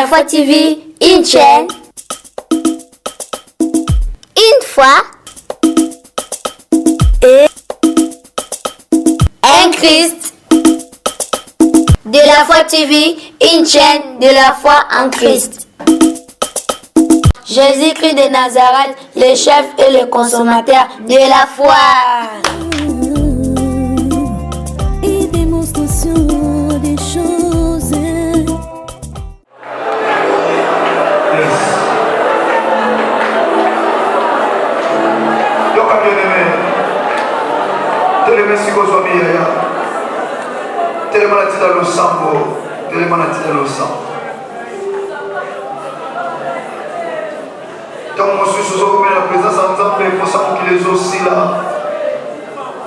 la foi TV, une chaîne, une foi et un Christ. De la foi TV, une chaîne de la foi en Christ. Jésus-Christ de Nazareth, le chef et le consommateur de la foi. Et démonstration des choses.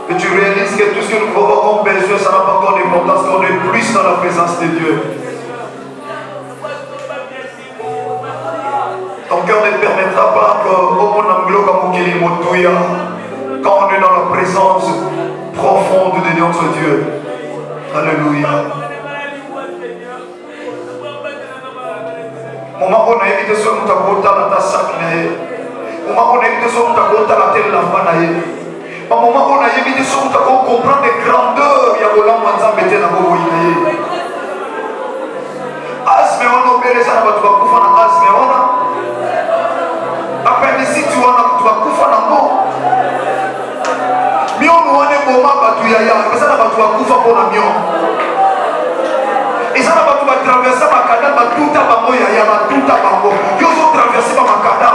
Et tu réalises que tout ce que nous avons besoin, ça n'a pas encore d'importance, qu'on est plus dans la présence de Dieu. Ton cœur ne permettra pas quand on est dans la présence profonde de notre Dieu. Alléluia. Moment où on a évité ce que nous avons ta sac, moment où on a évité ce que nous avons la telle lampe. Au moment où on a évité ce que nous avons comprendre les grandeurs, il y a un moment où on a mis la boue. Asme on a obéi ça, on va kufa na asme on a. Après si tu vas kufa na mo. Mion on est moment batu ya ya, mais ça na batu kufa pour na mion. Et ça na batu va traverser makada batuta bango ya ya batuta bango. Yo zo traverser ba makada.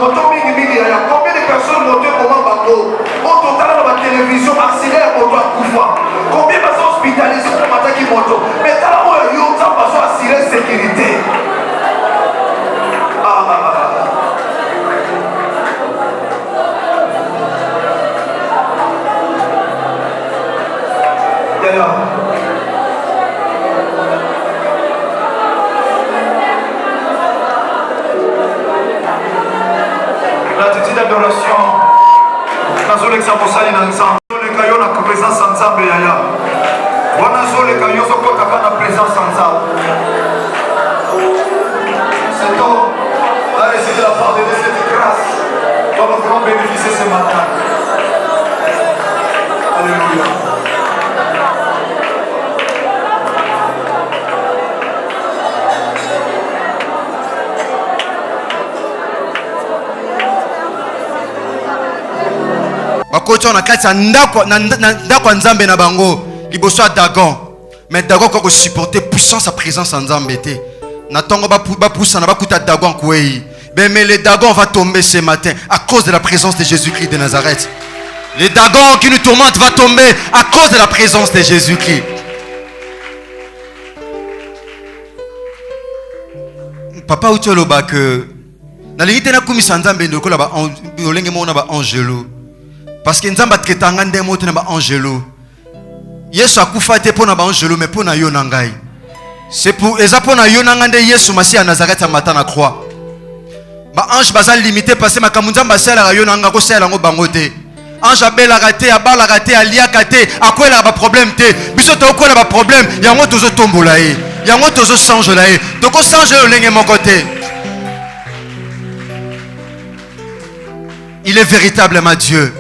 Combien de personnes montent au moment bateau? Au total, dans la télévision, accélère au doigt couffant. Combien de personnes hospitalisées au matin qui montent? Mais t'as la moitié, il y a besoin d'assurer sécurité. L'attitude d'adoration, dans le Xamosali ensemble, le caillou na présence ensemble yaya. Wana zo le caillou zo kwa na présence ensemble. C'est tout. On a réussi de la part de cette grâce dont nous voulons bénéficier ce matin. Alléluia. Bakoti on a kati ndako nzambe na bango liboso Dagon, mais Dagon ko supporter puissance sa présence en nzambe te na tongo ba poussa na bakuta Dagon kwei. Mais le Dagon va tomber ce matin à cause de la présence de Jésus-Christ de Nazareth. Le Dagon qui nous tourmente va tomber à cause de la présence de Jésus-Christ. Papa utoloba que na lingite na kumisa nzambe ndoko la ba olenge mona ba angelo. Parce que nzamba tretanga ndemo te na ba angelo. Yesu akufa te pona ba angelo mais pona yo na ngai. C'est pour eza pona yo na ngande Yesu masi à Nazareth amata na croix. Ba ange bazal limité parce que makambo nzamba sala yo na nga ko sala ngo bango te. Ange abela raté abala raté alia raté akwela ba problème te. Biso to ko na ba problème yango tozo tombola e. Yango tozo change la e. Toko change le lenge mon côté. Il est véritablement Dieu.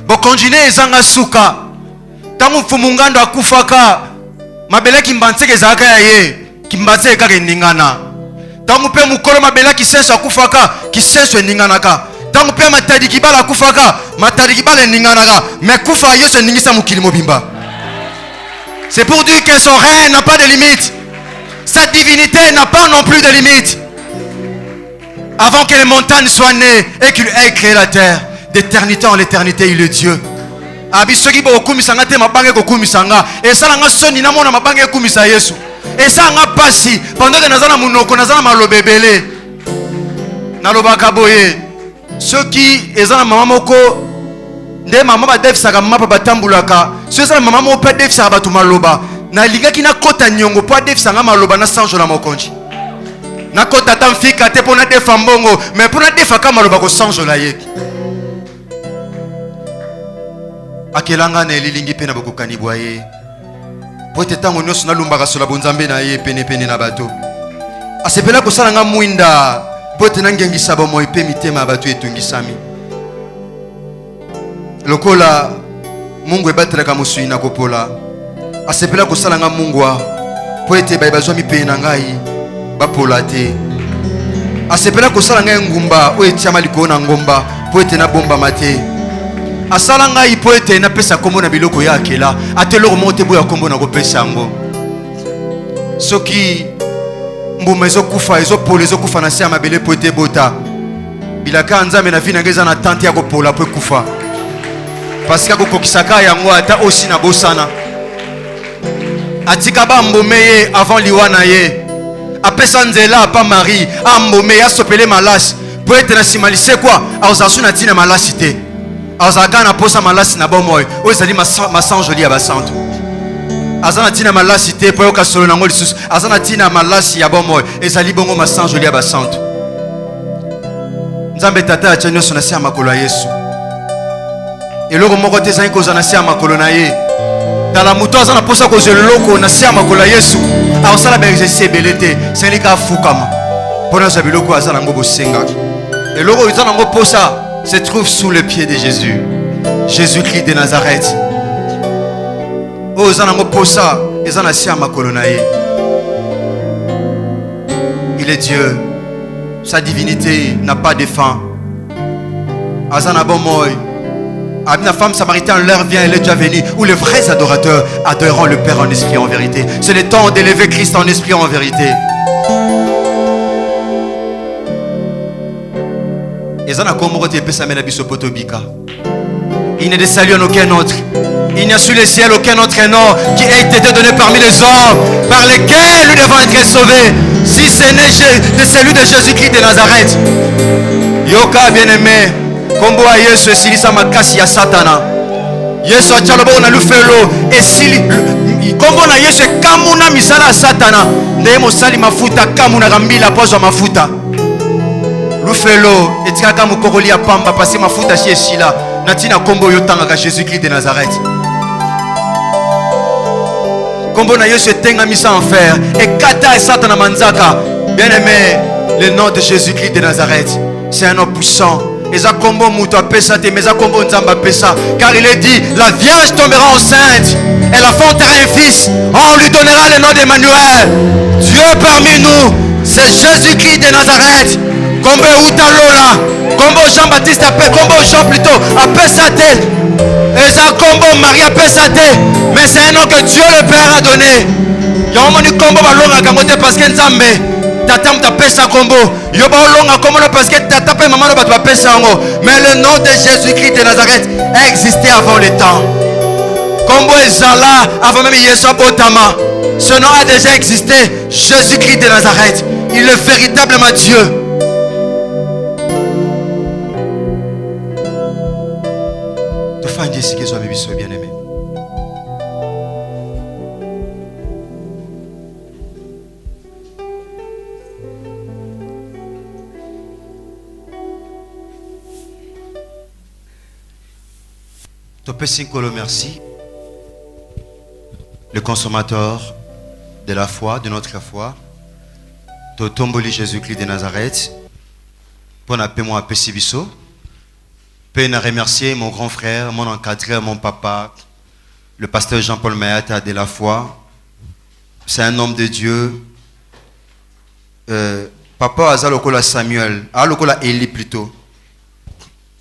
Bon continuer ezanga suka tangu fumungando akufaka mabele kimbantseke zaka ye kimbantseke kake ningana tangu pe mukolo mabele kisenso akufaka kisenso ninganaka tangu pe matadi kibala akufaka matadi kibala ninganaka mais kufa yeso ningisa mukili mobimba. C'est pour dire que son règne n'a pas de limite, sa divinité n'a pas non plus de limite. Avant que les montagnes soient nées et qu'il ait créé la terre, d'éternité en l'éternité, il est Dieu. Abisoki bo kumisanga te mabange ko kumisanga. Esa nga soni na mona mabange kumisa Yesu. Esa nga pasi pendant que nazana munoko nazana malobebele. Nalobaka boye. Ceux qui ezana mama moko nde mama ba defisaka mama pa batambulaka. Ceux ezana mama moko pa defisaka batu maloba. Na lingaki na kota nyongo po defisanga maloba na sanjo na mokonji. Na kota tamfika te pona defa mbongo mais pona defa kama maloba ko sanjo la yeki. Akelanga na elilingi pe na bokokani boye po ete ntango nyonso nalumbaka sola bonzambe na ye penepene na bato. Asepela kosala nga mwinda po ete nangengisa bomoi mpe mitema ya bato etungisami. Lokola Mungu ebatelaka mosui na kopola, asepela kosala nga mungwa po ete baye bazwa mipei na ngai bapola te. Asepela kosala ngai ngumba oyo etiama likolo na ngomba po ete nabombama te. Asala ngai po ete napesa kombo na biloko ya akela ate eloko moko te boya kombo na kopesa yango. Soki mbuma ezokufa ezopola ezokufa na se ya mabele po ete ebota, bilaka ya Nzambe na vi na ngai eza na tante ya kopola po ekufa, parce akokokisaka yango ata osi na bosana. Atika bambome ye avant liwa na ye, apesa nzela apa Marie ambome ye asopele malasi po ete na nsima lisekwa azala su na ntina malasi te, azalaka na posa malasi na bomoi oyo ezali masanjoli ya basantu. Aza na ntina malasi te po yoka solo nango lisusu, aza na ntina malasi ya bomoi ezali bongo masanjoli ya basantu. Nzambe tata atya nyonso na se ya makolo ya Yesu. Eloko moko te ezali kozala na se ya makolo na ye. Tala moto aza na posa kozwa eloko na se ya makolo ya Yesu, akosala baexercice ebele te, esengeli ka afukama mpo nazwa biloko aza nango bosenga. Eloko oyo eza nango posa se trouve sous le pied de Jésus, Jésus-Christ de Nazareth. Oyo eza nango posa eza na se ya makolo na ye. Il est Dieu, sa divinité n'a pas de fin. Aza na bomoi. La femme samaritaine, l'heure vient, elle est déjà venue, où les vrais adorateurs adoreront le Père en esprit en vérité. C'est le temps d'élever Christ en esprit en vérité. Il n'est de salut en aucun autre. Il n'y a sous les ciels aucun autre nom qui ait été donné parmi les hommes par lesquels nous devons être sauvés, si ce n'est celui de Jésus-Christ de Nazareth. Yoka bien-aimé, kombo ya Yesu esilisa makasi ya Satana. Yesu achaloba na lufelo esili kombo na Yesu kamuna misala ya Satana. Ndeye mosali mafuta kamuna gambila pozwa mafuta. Lufelo etikaka mukokoli ya pamba pasi mafuta si esila na tina kombo yotanga Jésus-Christ de Nazareth. Kombo na Yesu etenga misa en fer et kata et Satana manzaka. Bien-aimé, le nom de Jésus-Christ de Nazareth, c'est un nom puissant. Eza kombo muto apesa te, mais eza kombo nzamba pesa, car il est dit la vierge tombera enceinte, elle enfantera un fils, on lui donnera le nom d'Emmanuel. Dieu parmi nous, c'est Jésus-Christ de Nazareth. Kombo utalola, kombo Jean-Baptiste appelle, kombo Jean plutôt apesa te, eza kombo Marie apesa te, mais c'est un nom que Dieu le Père a donné. Yomoni kombo balonga kamote parce que nzambe tata mta pesa kombo yo ba longa kombo parce que tata pe maman ba pesa ngo, mais le nom de Jésus-Christ de Nazareth existait avant le temps. Kombo ezala avant même Yesu abotama, ce nom a déjà existé. Jésus-Christ de Nazareth, il est véritablement Dieu. Tu fais un Dieu qui soit bien-aimé. Merci, le consommateur de la foi, de notre foi, Totomboli Jésus-Christ de Nazareth, pour n'appeler moi Pessibiso, pour remercier mon grand frère, mon encadreur, mon papa, le pasteur Jean-Paul Mayata de la foi. C'est un homme de Dieu. Papa Azalokola Samuel, Alokola Eli plutôt.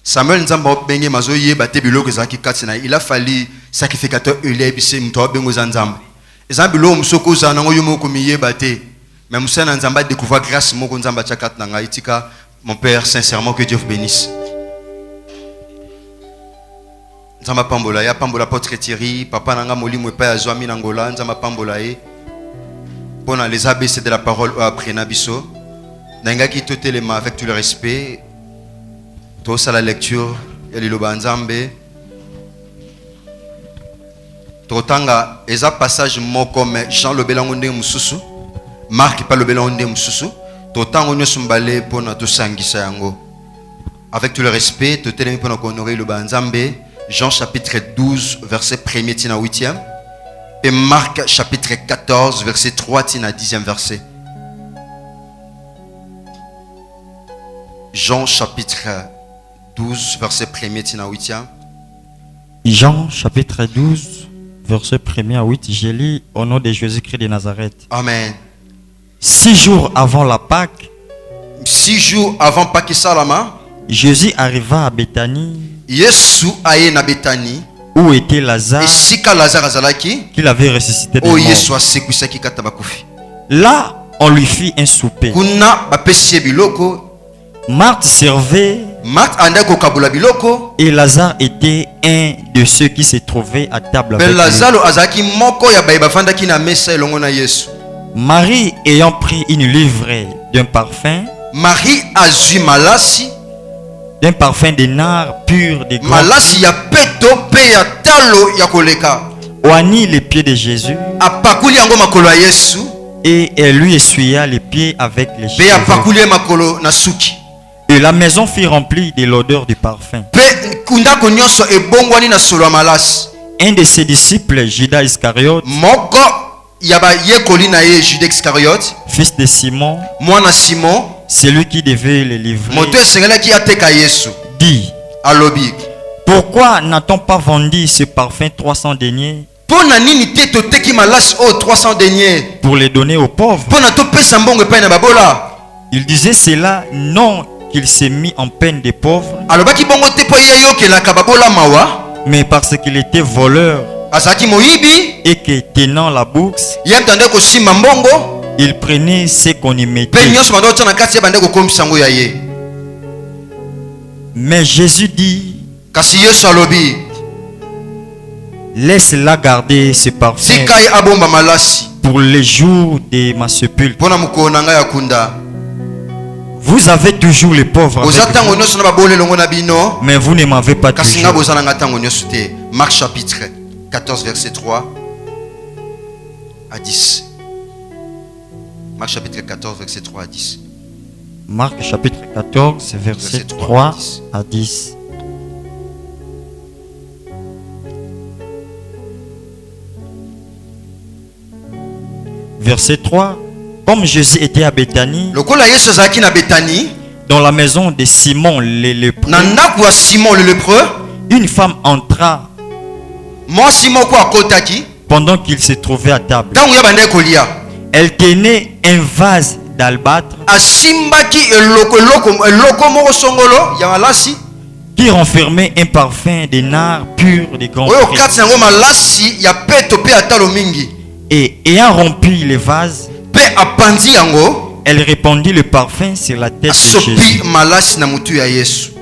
Samuel nzamba obenge mazoye bate biloko zaki katina, il a fallu sacrificateur Eli bise mto bengo nzamba. Ezambi lo msoko za nango yomo komiye bate. Mais musana nzamba découvrir grâce moko nzamba chakat nanga itika. Mon père, sincèrement que Dieu vous bénisse. Nzamba pambola ya pambola potre Thierry, papa nanga molimo pa ya zwami nangola nzamba pambola e. Pona les ABC de la parole après nabiso. Nanga ki totelema avec tout le respect. Tosa la lecture ya liloba nzambe. Totanga eza passage moko mais Jean lobelango nde mususu, Marc pa lobelango nde mususu. Totango nyoso mbale pona tosangisa yango. Avec tout le respect, totelemi pona honorer liloba nzambe. Jean chapitre 12 verset 1er tina 8e. Et Marc chapitre 14, verset 3, tina 10e verset. Jean chapitre 12, verset 1er, tina 8e. Jean chapitre 12, verset 1er à 8. Je lis au nom de Jésus-Christ de Nazareth. Amen. 6 jours avant la Pâque, 6 jours avant Pâques Salama, Jésus arriva à Béthanie, Yesu aye na Betani, où était Lazare, esika Lazare azalaki, qu'il avait ressuscité des o morts. Yesu asekwisaki kata bakufi. Là, on lui fit un souper. Kuna bapesi ye biloko, Marthe servait Marthe anda kokabula biloko, et Lazare était un de ceux qui se trouvaient à table pe avec lui. Lazaro azalaki moko ya baye bafandaki na mesa elongo na Yesu. Marie ayant pris une livrée d'un parfum azwi malasi, d'un parfum de nard pur de grand malasi ya peto pe ya talo ya koleka, oignit les pieds de Jésus apakuli yango makolo ya Yesu, et elle lui essuya les pieds avec les pe cheveux. apakuli ye makolo na suki. Et la maison fut remplie de l'odeur du parfum. Pe ndako nyonso ebongwani na solo ya malasi. Un de ses disciples, Judas Iscariote, Moko ya bayekoli na ye Judas Iscariote, fils de Simon, mwana Simon, celui qui devait le livrer, moto esengelaki ateka Yesu, dit: alobi, pourquoi n'a-t-on pas vendu ce parfum 300 deniers pona nini te toteki malasi o 300 deniers pour les donner aux pauvres? pona topesa mbongo epai na babola? Il disait cela non qu'il s'est mis en peine des pauvres, Alobaki bongo te po ye yokelaka babola mawa, mais parce qu'il était voleur azalaki moyibi, et que tenant la bourse, ye mtande kosimba mbongo, il prenait ce qu'on y pe mettait. nyonso bando otia na kati ye bande kokomisa yango ya ye. Mais Jésus dit: Kasi Yesu alobi, laisse-la garder ce parfum tika ye abomba malasi pour les jours de ma sépulture. pona mokolo na ngai ya kunda. Vous avez toujours les pauvres Boza avec tango vous, nyonso na babole longo na bino, mais vous ne m'avez pas kasi nga toujours. boza na nga tango nyonso te. Marc chapitre 14 verset 3 à 10. Marc chapitre 14 verset 3 à 10. Marc chapitre 14, verset 3 à 10. Verset 3. Comme Jésus était à Béthanie, Lokola Yesu azalaki na Betani, dans la maison de Simon le lépreux, na ndako ya Simon le lépreux, une femme entra mwasi moko akotaki pendant qu'il se trouvait à table. ntango ya bandai kolia, Elle tenait un vase d'albâtre asimbaki eloko moko songolo ya malasi qui renfermait un parfum de nard pur de grand oyo prix. kati na yango malasi ya peto pe ya talo mingi, Et ayant rempli le vase, pe apandi yango, elle répandit le parfum sur la tête de asopi Jésus. malasi na mutu ya Yesu.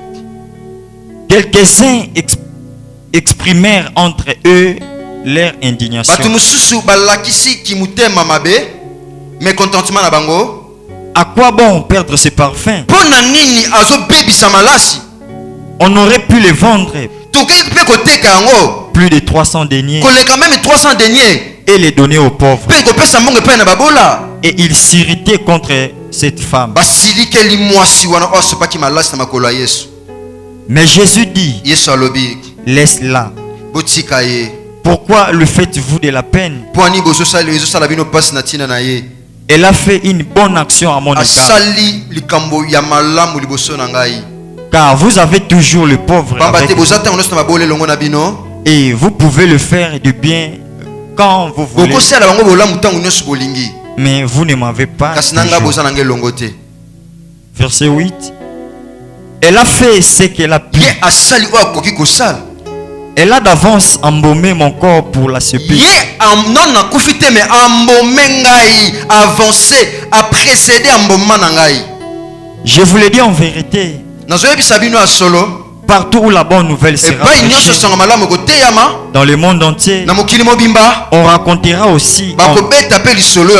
Quelques-uns exprimèrent entre eux leur indignation. Bato mususu balakisi kimutema mabe, mécontentement na bango. À quoi bon perdre ce parfum? Pona nini azobebisa malasi? On aurait pu le vendre Toke pe koteka yango, plus de 300 deniers koleka même 300 deniers, et les donner aux pauvres. pe kopesa mbongo epai na babola. Et il s'irritait contre cette femme. Basilikeli mwasi wana oyo asopaki malasi na makolo ya Yesu. Mais Jésus dit: Yesu alobi, laisse-la. botika ye. Pourquoi le faites-vous de la peine? Pwani ezosala bino pasi na tina na ye. Elle a fait une bonne action à mon égard. Asali likambo ya malamu liboso na ngai. Car vous avez toujours le pauvre Pamba avec te vous. boza tango nyonso na babole longo na bino. Et vous pouvez le faire du bien quand vous voulez. Bokosala bango bolamu tango nyonso bolingi. Mais vous ne m'avez pas Kasi na nga toujours. boza na ngai longo te. Verset 8. Elle a fait ce qu'elle a pu. Ye asali oyo akoki kosala. Elle a d'avance embaumé mon corps pour la sépulture. Ye non nakufi te me ambome ngai, avancé, a précédé amboma na ngai. Je vous le dis en vérité, Nazoyebisa bino ya solo, partout où la bonne nouvelle sera epai nyonso prêchée, songa malamu koteyama dans le monde entier, na mokili mobimba, on racontera aussi bakobeta pe lisolo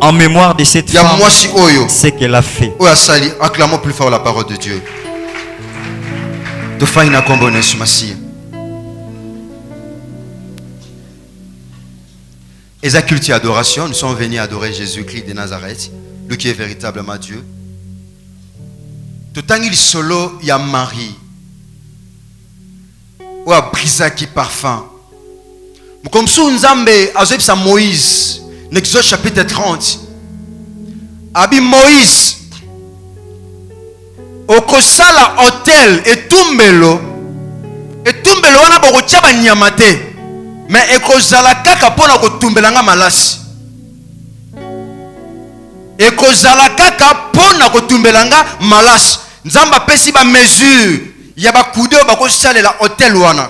en mémoire de cette ya femme mwasi oyo ce qu'elle a fait. oyo asali. Acclamons plus fort la parole de Dieu. Tofai na kombo na Yesu Masiya. Et à culte et adoration, nous sommes venus adorer Jésus-Christ de Nazareth, lui qui est véritablement Dieu. Totangi li solo ya Marie, ou a brisa qui parfum. Comme sous Nzambe azobisa Moïse, Exode chapitre 30. Abi Moïse okosala hôtel etumbelo wana bokotia banyama te, mais ekozala kaka mpona kotumbelanga malasi. Ekozala kaka mpona kotumbelanga malasi. Nzambe apesi ba mesure ya bakude oyo bakosalela hôtel wana.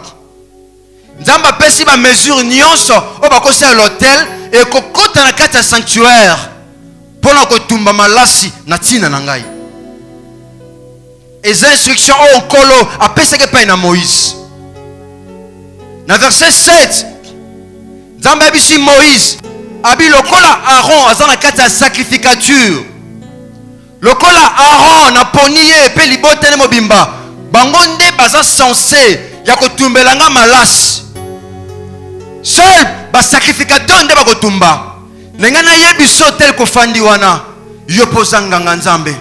Nzambe apesi ba mesure nyonso oyo bakosalela hôtel ekokota na kati ya sanctuaire mpona kotumba malasi na ntina na ngai. Eza instruction oyo nkolo apesaki epai na Moïse. Na verset 7, Nzambe abisi Moïse abi lokola Aaron aza na kati ya sacrificature, lokola Aaron na poni ye epe libotene mobimba, bango nde baza censé ya kotumbelanga malasi. Seul basacrificateur nde bakotumba. Nenga na yebi so tel kofandi wana yo poza nganga Nzambe.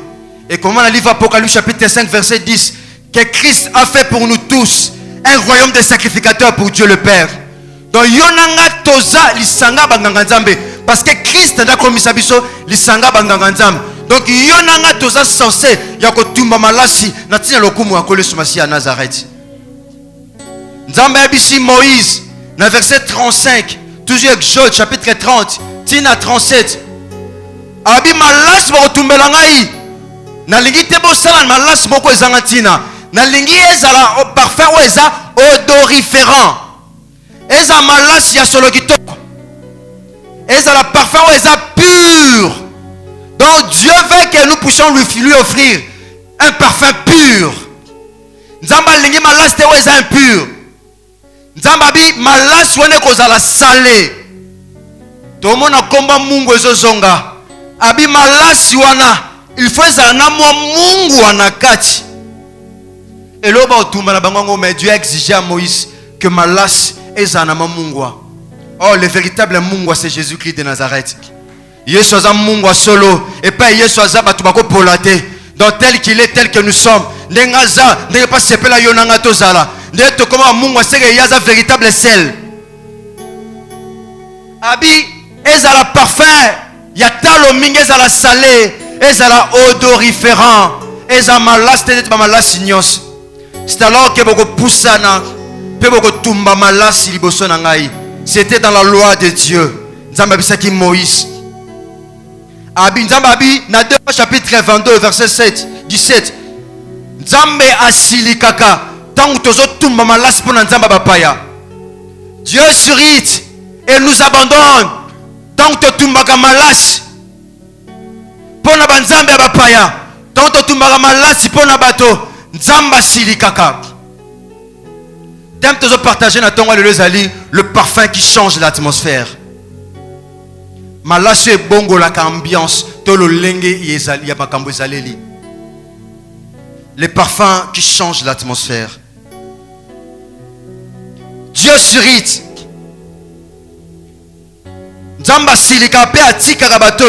Et comment dans le livre Apocalypse chapitre 5 verset 10, que Christ a fait pour nous tous un royaume de sacrificateurs pour Dieu le Père. Donc yonanga toza lisanga banganga Nzambe, parce que Christ nda komisa biso lisanga banganga Nzambe. Donc yonanga toza censé ya kotumba malasi na tina lokumu akole sumasi ya Nazareth. Nzambe abisi Moïse na verset 35, toujours Exode chapitre 30 tina 37. Abi malasi bakotumbela ngai. Nalingi te bosala malasi moko ezanga ntina. Nalingi ezala parfum ou eza odoriférant. Eza malasi ya solo kitoko. Ezala parfum ou eza pur. Donc Dieu veut que nous puissions lui offrir un parfum pur. Nzamba lingi malasi te ou eza impur. Nzamba bi malasi wane kozala salé. Tomona komba mungu ezozonga. Abi malasi wana il faut ezala mwa mungu wana kati. Et là otumba na bango, mais Dieu a exigé à Moïse que malasi ezala na mungu. Oh, le véritable mungu c'est Jésus-Christ de Nazareth. Yesu aza mungu solo et pas Yesu aza batu bako polate. Donc tel qu'il est, tel que nous sommes. Ndenga za, ndenga pas sepela yonanga tozala. Ndenga to koma mungu c'est que yaza véritable sel. Abi ezala parfum, ya talo mingi ezala salé. Ezala odoriférant, ezala malasi tete ba malasi nyos. C'est alors que boko poussana, pe boko tumba malasi liboso na ngai. C'était dans la loi de Dieu. Nzambe bisaki Moïse. Abi Nzambe abi na 2 chapitre 22 verset 17. Nzambe asili kaka tangu tozo tumba malasi pona Nzambe bapaya. Dieu s'irrite et nous abandonne tangu to tumba malasi. Pona banzambe ya bapaya tanto tumbaka malasi pona bato nzamba silikaka. Thème tozo partager na tonga lelo ezali le parfum qui change l'atmosphère. Malasi ebongo la ambiance to lo lenge yezali ya makambo ezaleli. Les parfums qui changent l'atmosphère. Dieu s'irrite. Nzamba silika pe atika bato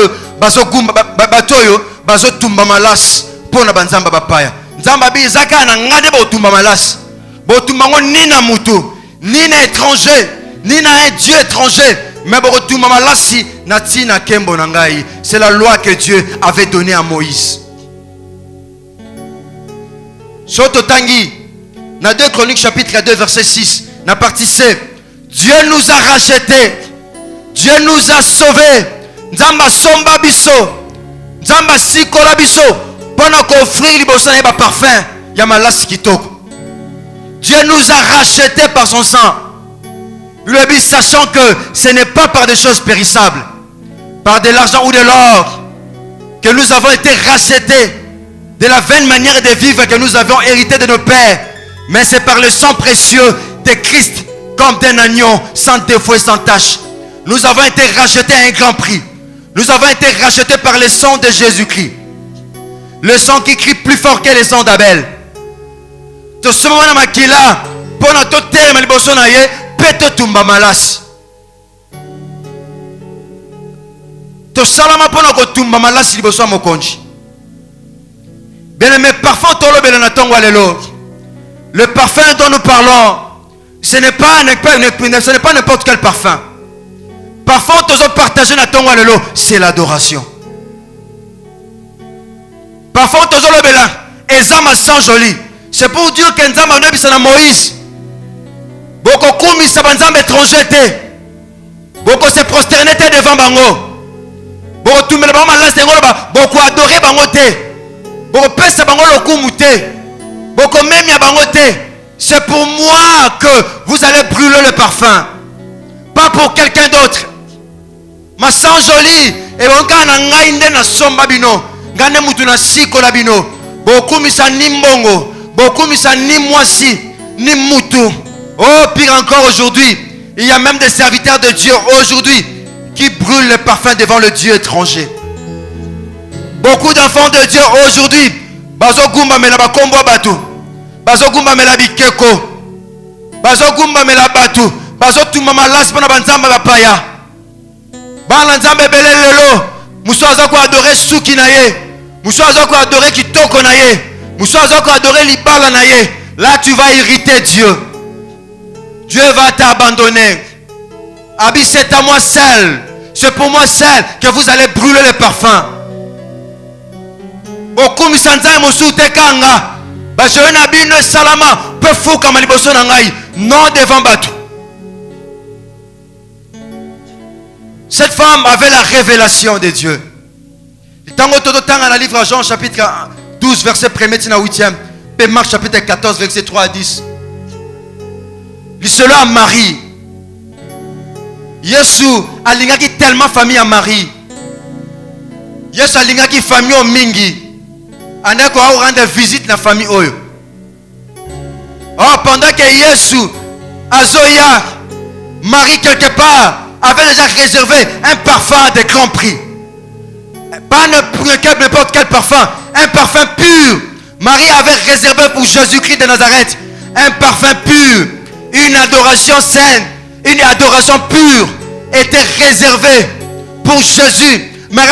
batoyo bazo tumba malasi pona banzamba bapaya. Nzamba bi zaka na ngade bo tumba malasi. Bo tumba ngo ni na mutu, ni na étranger, ni na un dieu étranger, mais bo tumba malasi na tina kembo na ngai. C'est la loi que Dieu avait donnée à Moïse. Soto tangi na 2 Chroniques chapitre 2 verset 6, na partie C. Dieu nous a rachetés. Dieu nous a sauvés. Nzamba somba biso, Nzamba sikola biso, pona ko offrir liboso na ba parfum ya malasi kitoko. Dieu nous a rachetés par son sang. Lui dit sachant que ce n'est pas par des choses périssables, par de l'argent ou de l'or, que nous avons été rachetés de la vaine manière de vivre que nous avions hérité de nos pères, mais c'est par le sang précieux de Christ, comme d'un agneau sans défaut et sans tache. Nous avons été rachetés à un grand prix. Nous avons été rachetés par le sang de Jésus-Christ. Le sang qui crie plus fort que le sang d'Abel. To somona makila pona to terme liboso na ye peto tumba malasi. To salama pona ko tumba malasi liboso mokonji. Bien aimé, parfum tolo bela na tongo lelo. Le parfum dont nous parlons, ce n'est pas n'importe quel parfum. Parfois, tous ont partagé na tongo lelo, c'est l'adoration. Parfois, tous ont le béla, ezama sans joli. C'est pour dire que nzamba ne bisa na Moïse. Boko kumi sa banzamba étranger te. Boko se prosterner te devant bango. Boko tumela bango malasi ngolo ba, boko adorer bango te. Boko pesa bango lokumu te. Boko memia bango te. C'est pour moi que vous allez brûler le parfum. Pas pour quelqu'un d'autre. Ma sang joli. Et on na ngai nde na somba bino. Ngane mutu na siko la bino. Beaucoup misa ni mbongo. Beaucoup misa ni moisi. Ni mutu. Oh, pire encore aujourd'hui. Il y a même des serviteurs de Dieu aujourd'hui qui brûlent le parfum devant le Dieu étranger. Beaucoup d'enfants de Dieu aujourd'hui. Bazo gumba mela bakombo batu. Bazo gumba mela bikeko. Bazo gumba mela batu. Bazo tumama las pona banzamba bapaya. Bana nzambe belelelo. Muso azako adorer suki na ye. Muso azako adorer kitoko na ye. Muso azako adorer libala na ye. Là tu vas irriter Dieu. Dieu va t'abandonner. Abi, c'est à moi seul. C'est pour moi seul que vous allez brûler le parfum. Okumi sanzai musute kanga. Bajona bino salama pe fuka maliboso na ngai. Non devant batu. Cette femme avait la révélation de Dieu. Tango todo tanga na livre Jean chapitre 12 verset 1er tina 8e. Pe Marc chapitre 14 verset 3 à 10. Cela à Marie. Yesu alingaki tellement famille à Marie. Yesu alingaki famille au mingi. Aneko a rendre visite na famille oyo. Oh, pendant que Yesu azoya, Marie quelque part avait déjà réservé un parfum de grand prix. Pas n'importe quel parfum, un parfum pur. Marie avait réservé pour Jésus-Christ de Nazareth un parfum pur. Une adoration sainte, une adoration pure était réservée pour Jésus. Marie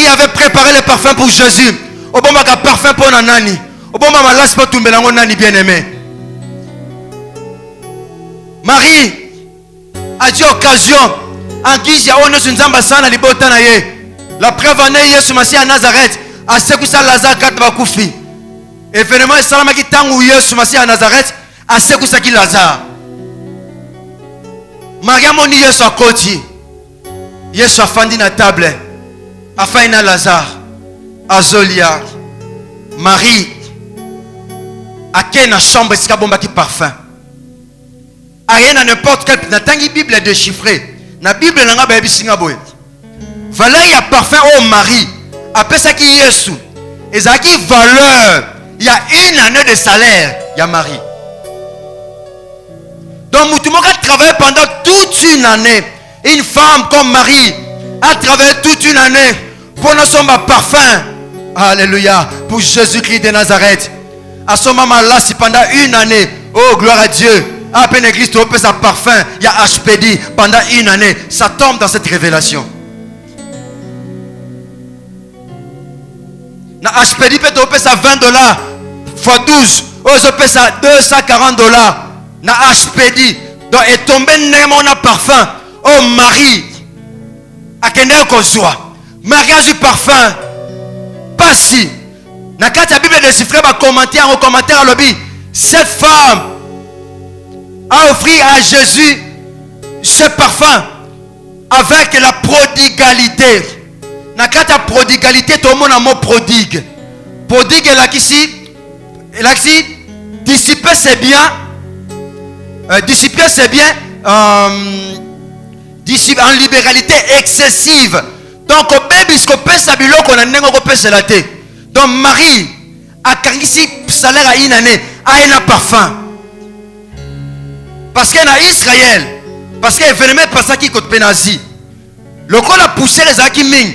avait préparé le parfum pour Jésus. Obomaka parfum pour Nani. Oboma malas pour Tumbelango Nani bien-aimé. Marie a dit occasion en qui j'ai honné sur Nzamba sana libota na ye. La preuve en est Yesu Masi à Nazareth. A ce que ça Lazare kat bakufi. Événement salama ki tangu Yesu Masi à Nazareth. A ce que ça qui Lazare. Maria moni Yesu a koti. Yesu a fandi na table. A fait na Lazare. A Zolia. Marie. A ken na chambre sika bomba ki parfum. A rien à n'importe quel. Na tangi Bible est déchiffrée. Na Bible nanga baby singa boy. Voilà il y a parfum au Marie. Après ça qui Yesu. Et ça qui valeur. Il y a une année de salaire. Il y a Marie. Donc Moutumoka travaille pendant toute une année. Une femme comme Marie a travaillé toute une année pour nous son parfum. Alléluia. Pour Jésus-Christ de Nazareth. À ce moment-là, c'est pendant une année. Oh, gloire à Dieu. À peine l'église te sa parfum. Il y a HPD pendant une année. Ça tombe dans cette révélation. Na HPD peut te ça $20 fois 12. Oh, je paie ça $240. Na HPD. Donc, est tombé mon parfum. Oh, Marie. A kende ko soit. Marie a du parfum. Pas si. Na quand la Bible déchiffrée va commenter en commentaire à lobby. Cette femme a offert à Jésus ce parfum avec la prodigalité. Na quand la prodigalité, tout le monde a mot prodigue. Prodigue là ici, dissiper c'est bien. Dissiper c'est bien. En libéralité excessive. Donc au bébé ce qu'on peut s'habiller qu'on a n'engo qu'on peut se latter. Donc Marie a ici salaire à une année a un parfum. Parce qu'elle a Israël. Parce qu'elle est venue passer qui côté Pénazi. Le col a poussé les akiming.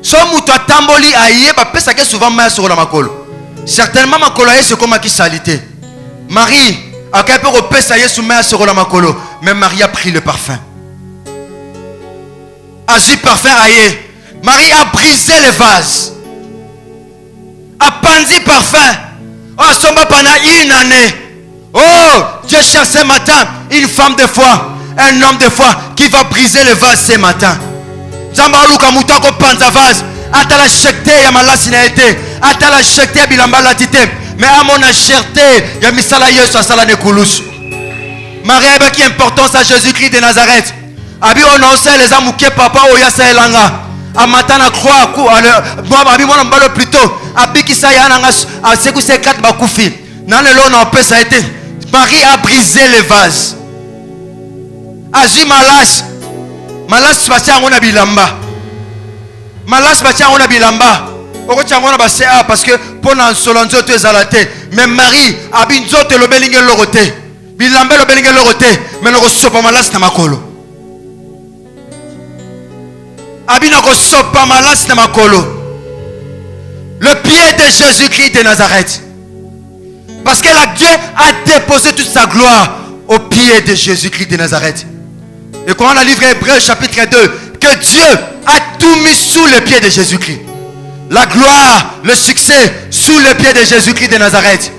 Son mouton tamboli a yé ba pesa que souvent mal sur la makolo. Certainement makolo est ce comme qui salité. Marie a qu'un peu repêché sur mal sur la makolo. Mais Marie a pris le parfum. Agi parfum aïe. Marie a brisé le vase. A pandi parfum. Oh, somba pendant une année. Oh, Dieu cherche ce matin une femme de foi, un homme de foi qui va briser le vase ce matin. Zamba luka mutako panza vase. Atala shekte ya malasi na ete. Atala shekte ya bilamba la tite. Mais à mon achète, ya misala yesu asala ne kulusu. Marie eba qui importance à Jésus-Christ de Nazareth. Abi ononse les amuke papa oya sa elanga. Amatana croix ku abi mona mbalo plutôt. Abi ki sa yana nga aseku se 4 bakufi. Nan le lo na pesa ete. Marie a brisé le vase. Azi malas. Malas basi yango na bilamba. Malas basi yango na bilamba. Oko tiango na basi parce que pour na solonzo to ezalate. Mais Marie abi nzoto lo belinge lorote. Bilamba lo belinge lorote. Mais no sopa malas na makolo. Abi no sopa malas na makolo. Le pied de Jésus-Christ de Nazareth. Parce que là, Dieu a déposé toute sa gloire au pied de Jésus-Christ de Nazareth. Et quand on a livré Hébreux chapitre 2, que Dieu a tout mis sous le pied de Jésus-Christ. La gloire, le succès sous le pied de Jésus-Christ de Nazareth.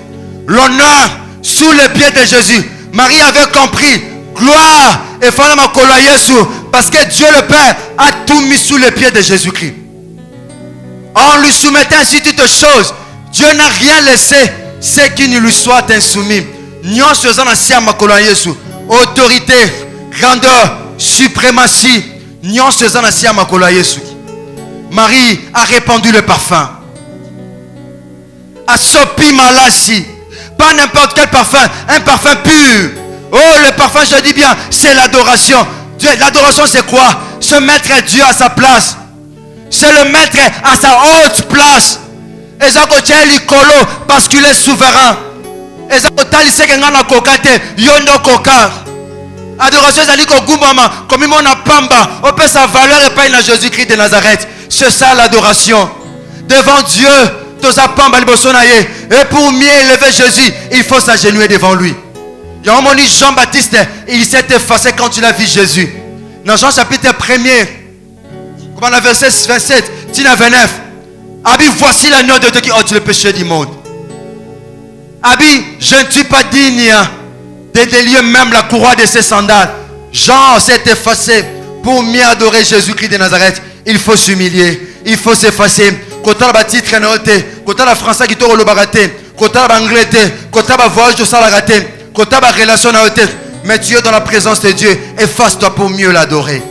L'honneur sous le pied de Jésus. Marie avait compris. Gloire et Fana Kolo Yesu. Parce que Dieu le Père a tout mis sous le pied de Jésus-Christ. En lui soumettant ainsi toutes choses, Dieu n'a rien laissé ce qui ne lui soit insoumis. Nyon sezana si Makolo Yesu. Autorité, grandeur, suprématie. Nyon sezana si Makolo Yesu. Marie a répandu le parfum. A sopi malasi. Pas n'importe quel parfum. Un parfum pur. Oh, le parfum, je dis bien, c'est l'adoration. L'adoration, c'est quoi? Se mettre Dieu à sa place. C'est le mettre à sa haute place. Parce qu'il est souverain. Adoration, c'est comme il a pamba. On peut sa valeur et pas à Jésus-Christ de Nazareth. C'est ça l'adoration. Devant Dieu, et pour mieux élever Jésus, il faut s'agenouiller devant lui. Jean-Baptiste, il s'est effacé quand il a vu Jésus. Dans Jean chapitre 1er, comme on a verset 27, 29. Abi, voici l'agneau de Dieu qui ôte le péché du monde. Abi, je ne suis pas digne de délier même la courroie de ses sandales. Jean s'est effacé pour mieux adorer Jésus-Christ de Nazareth. Il faut s'humilier, il faut s'effacer. Quand on a titre noté, quand on a français qui tourne le baraté, quand on a anglais, quand on a voyage de salaraté, quand on a relation à côté. Mais tu es dans la présence de Dieu, efface-toi pour mieux l'adorer.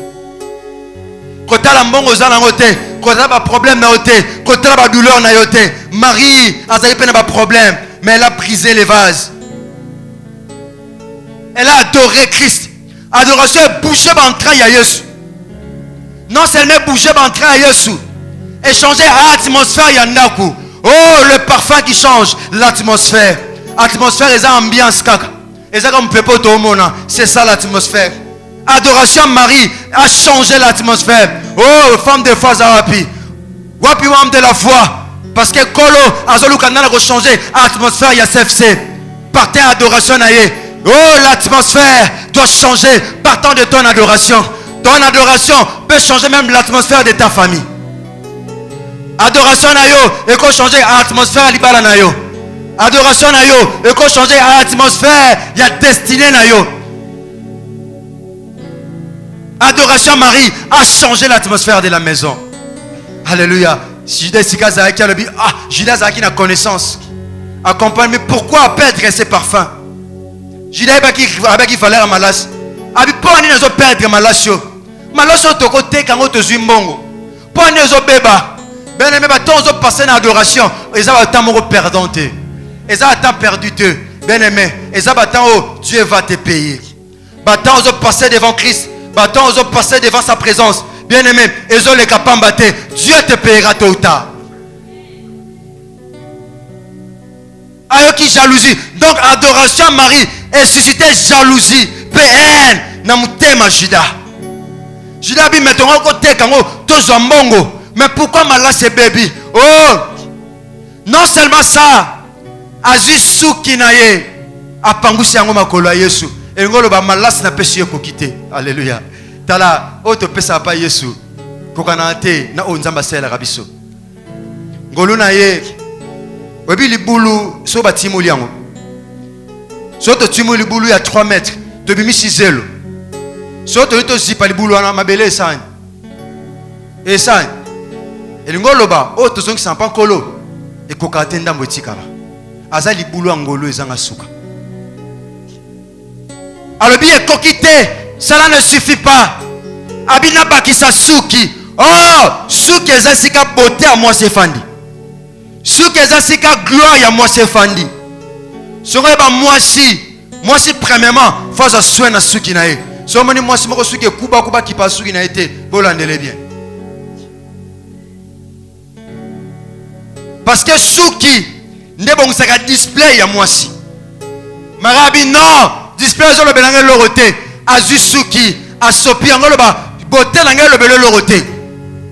Quand on a un bon aux côté, quand on a un problème à côté, quand on a une douleur à côté, Marie a un problème, mais elle a brisé les vases. Elle a adoré Christ. Adoration est bouché d'entrailles à Jésus. Non seulement bouché d'entrailles à Jésus. Et changer l'atmosphère yandaku. Oh, le parfum qui change l'atmosphère. L'atmosphère est ambiance kaka. C'est ça l'atmosphère. Adoration Marie a changé l'atmosphère. Oh, femme de foi Zawapi. Wapi wam de la foi. Parce que Kolo Azolukandana a changé l'atmosphère YSFC. Partez adoration naye. Oh, l'atmosphère doit changer partant de ton adoration. Ton adoration peut changer même l'atmosphère de ta famille. Adoration nayo et qu'on changer l'atmosphère libala nayo. Adoration nayo et qu'on changer l'atmosphère il y a destinée nayo. Adoration Marie a changé l'atmosphère de la maison. Alléluia. Judas Zaki a dit Judas Zaki a connaissance. Accompagne, mais pourquoi perdre ces parfums? Judas Zaki fallait à malas. Abi pour ni nazo perdre malasio. Malasio to côté quand to zumbongo. Pour ni nazo beba. Ben aimé ba tozo passer dans adoration. Eza ba temps mo perdante. Eza ba temps perdu te. Ben aimé, eza ba temps oh Dieu va te payer. Ba temps ozo passer devant Christ. Ba temps ozo passer devant sa présence. Bien aimé, ezo le kapambate. Dieu te payera tôt ou tard. Ayoki jalousie. Donc adoration Marie est suscité jalousie, haine na mutema Judas. Judas bi metongo côté kango to zambongo. Mais pourquoi malase baby? Oh! Non seulement ça, azisu kinaye apangusi yango makolo ya Yesu. Et ngolo ba malase na pesi ko quitter. Alléluia. Tala auto pesa pa Yesu. Kokana te na onzamba sela rabiso. Ngolo na ye. Webi libulu so batimuli yango. Soto tumu libulu ya 3 mètres. To bimisi zelo. Soto to zipa libulu na mabele esani. Esani. Elingo loba o to sonki sampa kolo. E kokate ndambo etikala. Aza libulu angolo ezanga suka. Alobi ekokite, cela ne suffit pas. Abina bakisa suki. Oh, suki eza sika beauté à moi sefandi. Suki eza sika gloire à moi sefandi. Soko ba moi si premièrement faut ça soin na suki na ye. So moni moi si moko suki kuba ki pa suki na été, bolandele bien. Parce que suki ne bon saka display ya moi si. Marabi non, display zo le belanga loroté, azu suki, asopi ngolo ba beauté langa le belo loroté.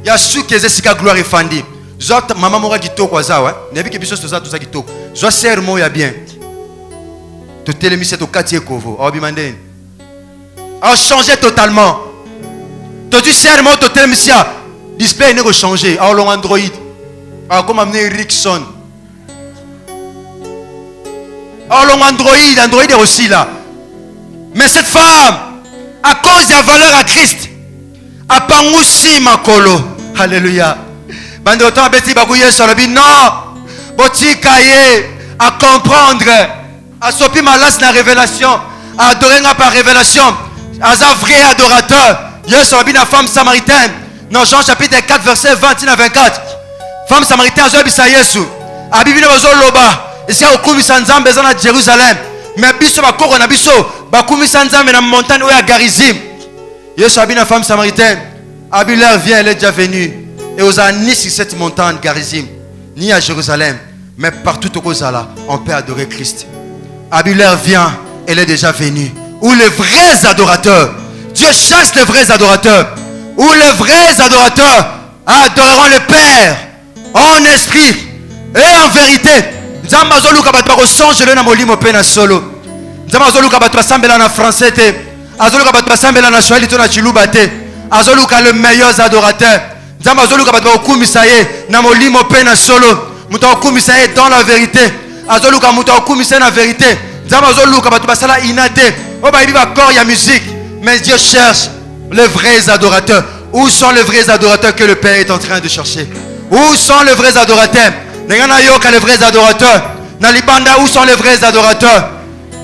Ya suki ezesika gloire efandi. Zot mama mora kitoko azawa, nebi ke biso toza toza kitoko. Zo sermo ya bien. To télémis au quartier Kovo, Obimanden. A changé totalement. To du serment to télémis display n'est changé. A long Android. A comme amener Ericsson. A long Android est aussi là. Mais cette femme, à cause de la valeur à Christ, a pangusi makolo. Alléluia. Bandoto abeti bagouye solobi non. Boti kaye à comprendre. A sopi malas na révélation, a adoré par révélation, a vrai adorateur. Yes, on a une femme samaritaine. Dans Jean chapitre 4, verset 21 à 24. Femme samaritaine, a dit à Yesu. A bibi na bazo loba. Et c'est au kumisa nzambe à Jérusalem. Mais biso ba koko na biso, ba kumisa nzambe na montagne ou à Garizim. Yesu a dit une femme samaritaine. Abuleur vient, elle est déjà venue. Et aux ni sur cette montagne Garizim, ni à Jérusalem, mais partout au Kozala, on peut adorer Christ. Abuleur vient, elle est déjà venue. Où les vrais adorateurs, Dieu chasse les vrais adorateurs. Où les vrais adorateurs adoreront le Père en esprit et en vérité. Nzamba luka bato ko songele na molimo pe na solo. Nzamba luka bato basambela na français te. Azoluka bato basambela na swahili to na chiluba te. Azoluka le meilleur adorateur. Nzamba luka bato ko kumisa ye na molimo pe na solo. Muto kumisa ye dans la vérité. Azoluka muto kumisa na vérité. Nzamba azoluka bato basala inate. O ba ibiba corps ya musique. Mais Dieu cherche les vrais adorateurs. Où sont les vrais adorateurs que le Père est en train de chercher? Où sont les vrais adorateurs? Nengana yoka les vrais adorateurs. Na libanda où sont les vrais adorateurs?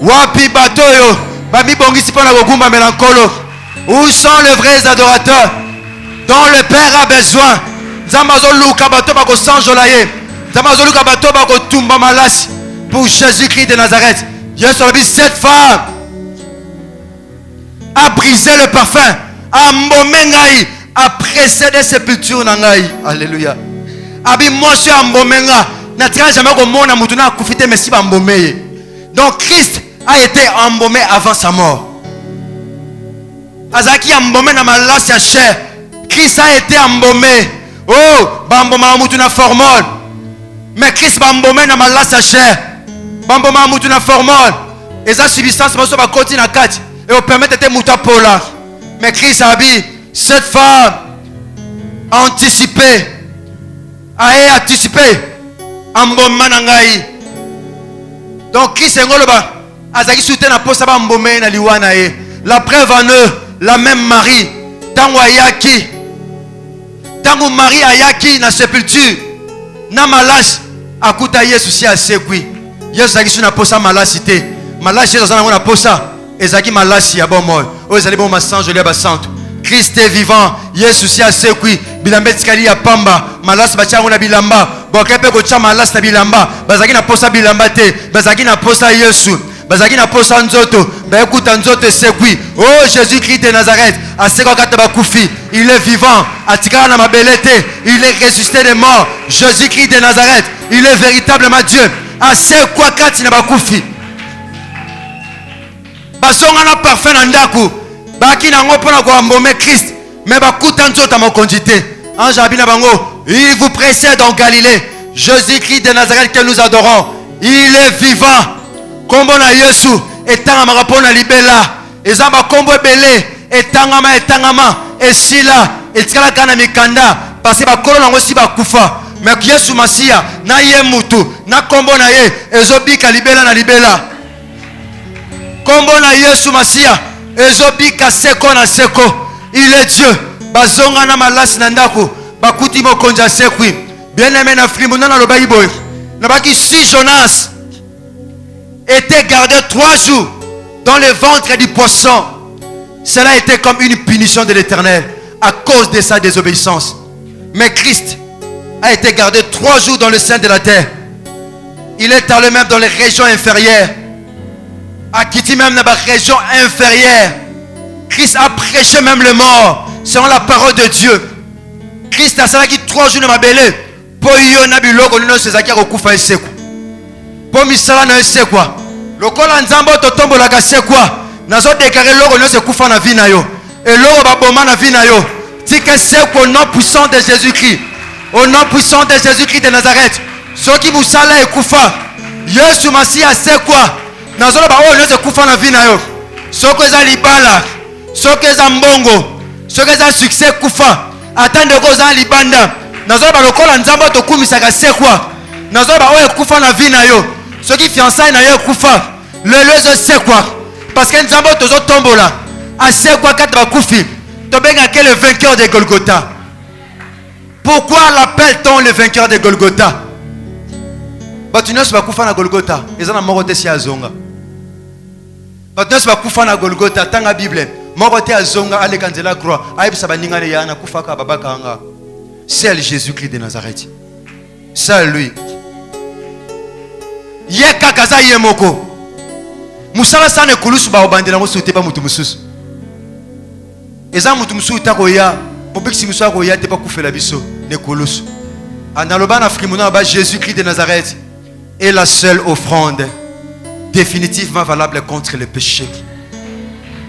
Wapi batoyo babi bongisi pona gogumba melankolo. Où sont les vrais adorateurs dont le Père a besoin? Nzamba azoluka bato ba ko sanjolaye. Nzamba azoluka bato ba ko tumba malasi pour Jésus-Christ de Nazareth. Jésus a dit cette femme a brisé le parfum, a mbomé ngai, a précédé sépulture na ngai. Alléluia. Abi moi je suis mbomé nga, na tra jamais ko mona mutu na kufite mesi ba mbomé. Donc Christ a été embaumé avant sa mort. Azaki embaumé na malasi ya chair. Christ a été embaumé. Oh, bamboma mutu na formol. Mais Christ ba embaumé na malasi ya chair. Bamboma mutu na formol. Eza substance baso ba koti na kati. Et on permet de te mouta pola. Mais Christ a dit, cette femme a anticipé, a anticipé, Ambomanangai. Donc Christ est ngoloba, azaki soutien na posa ba mbomé na liwana e. La preuve en eux, la même Marie, tango ayaki, tango Marie ayaki na sépulture, na malache, akuta Yesu si asekwi. Yesu azaki suna posa malasité, malache Yesu na posa. Ezaki malasi ya bon mol. O ezali bon masange le basanto. Christ est vivant. Yesu si asekwi. Bilamba tikali ya pamba. Malasi bachango na bilamba. Bokepe ko cha malasi na bilamba. Bazaki na posa bilamba te. Bazaki na posa Yesu. Bazaki na posa nzoto. Ba ekuta nzoto esekwi. Oh Jésus-Christ de Nazareth. Asekwa kata bakufi. Il est vivant. Atikala na mabelete. Il est ressuscité des morts. Jésus-Christ de Nazareth. Il est véritablement Dieu. Asekwa kati na bakufi. Basonga na parfum na ndaku baki na ngo pona ko ambome Christ mais bakuta nzota mokonzi te. Ange abina bango, il vous précède en Galilée. Jésus-Christ de Nazareth que nous adorons, il est vivant. Kombo na Yesu etanga makapona libela ezamba kombo ebele etangama esila etikala kana mikanda parce que bakolo nango si bakufa mais Yesu Masia na ye mutu na kombo na ye ezobika libela na libela. Kombo na Yesu Masia. Ezobika seko na seko. Il est Dieu. Bazonga na malasi na ndako. Bakuti mokonja sekwi. Bien-aimé na frimu na loba iboy. Na baki si Jonas était gardé 3 jours dans le ventre du poisson. Cela était comme une punition de l'Éternel à cause de sa désobéissance. Mais Christ a été gardé 3 jours dans le sein de la terre. Il est allé même dans les régions inférieures. A quitté même dans les régions inférieures. Christ a prêché même le mort selon la parole de Dieu. Christ a salaki 3 jours de ma belle. Pour yo na biloko nino sezaki kokufa eseko. Pour misala na eseko. Lokola nzambo to tombola ka sekwa. Nazo déclarer loko nino se kufa na vie na yo. Et loko ba boma na vie na yo. Dis que c'est au nom puissant de Jésus-Christ. Au nom puissant de Jésus-Christ de Nazareth. Ceux qui vous salent et kufa. Yesu Masia c'est quoi? Nazolo ba o nino se kufa na vie na yo. Ceux que za libala. Ceux que za mbongo. Ceux que za succès kufa. Attendez que za libanda. Nazo ba lokola nzambo to kumisaka sekwa. Nazo ba oye kufa na vie na yo. Ceux qui fiançailles na yo kufa. Le lezo sekwa. Parce que nzambo tozo tombola. A sekwa kata ba kufi. To benga quel le vainqueur de Golgotha. Pourquoi l'appelle-t-on le vainqueur de Golgotha? Batunos ba kufa na Golgotha. Ezana moko te si azonga. Batunos ba kufa na Golgotha tanga Bible. Moko te azonga ale kanzela croix. Ayebisa baningane yana kufa ka babaka anga. C'est Jésus-Christ de Nazareth. C'est lui. Yeka kaza yemoko. Musala sana kulusu ba obandela mo sote pa mutu mususu. Eza mutu mususu takoya, popiksi mususu akoya te pa kufela biso ne kulusu. Analoba na frimuna ba Jésus-Christ de Nazareth est la seule offrande définitivement valable contre le péché.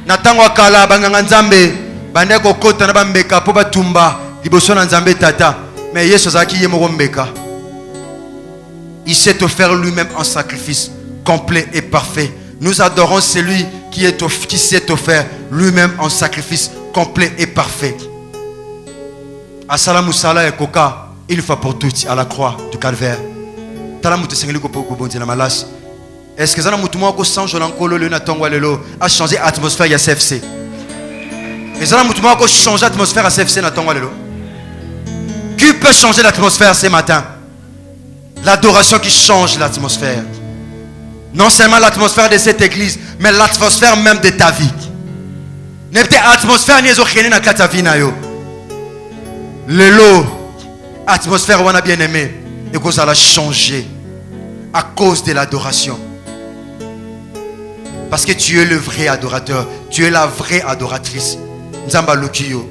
Natango akala banganga nzambe bandeko kota na bambeka po batumba. Tata, mais il s'est offert lui-même en sacrifice complet et parfait. Nous adorons celui qui s'est offert lui-même en sacrifice complet et parfait. Assalamu sala et koka, une fois pour toutes à la croix du calvaire. Est-ce que ça a changé l'atmosphère à CFC? Est-ce que a changé l'atmosphère à CFC? Qui peut changer l'atmosphère ce matin? L'adoration qui change l'atmosphère. Non seulement l'atmosphère de cette église, mais l'atmosphère même de ta vie. L'atmosphère n'est pas ta vie. Le lot, l'atmosphère on a bien aimé, et que ça a changé à cause de l'adoration. Parce que tu es le vrai adorateur, tu es la vraie adoratrice. Nzamba Lukiyo.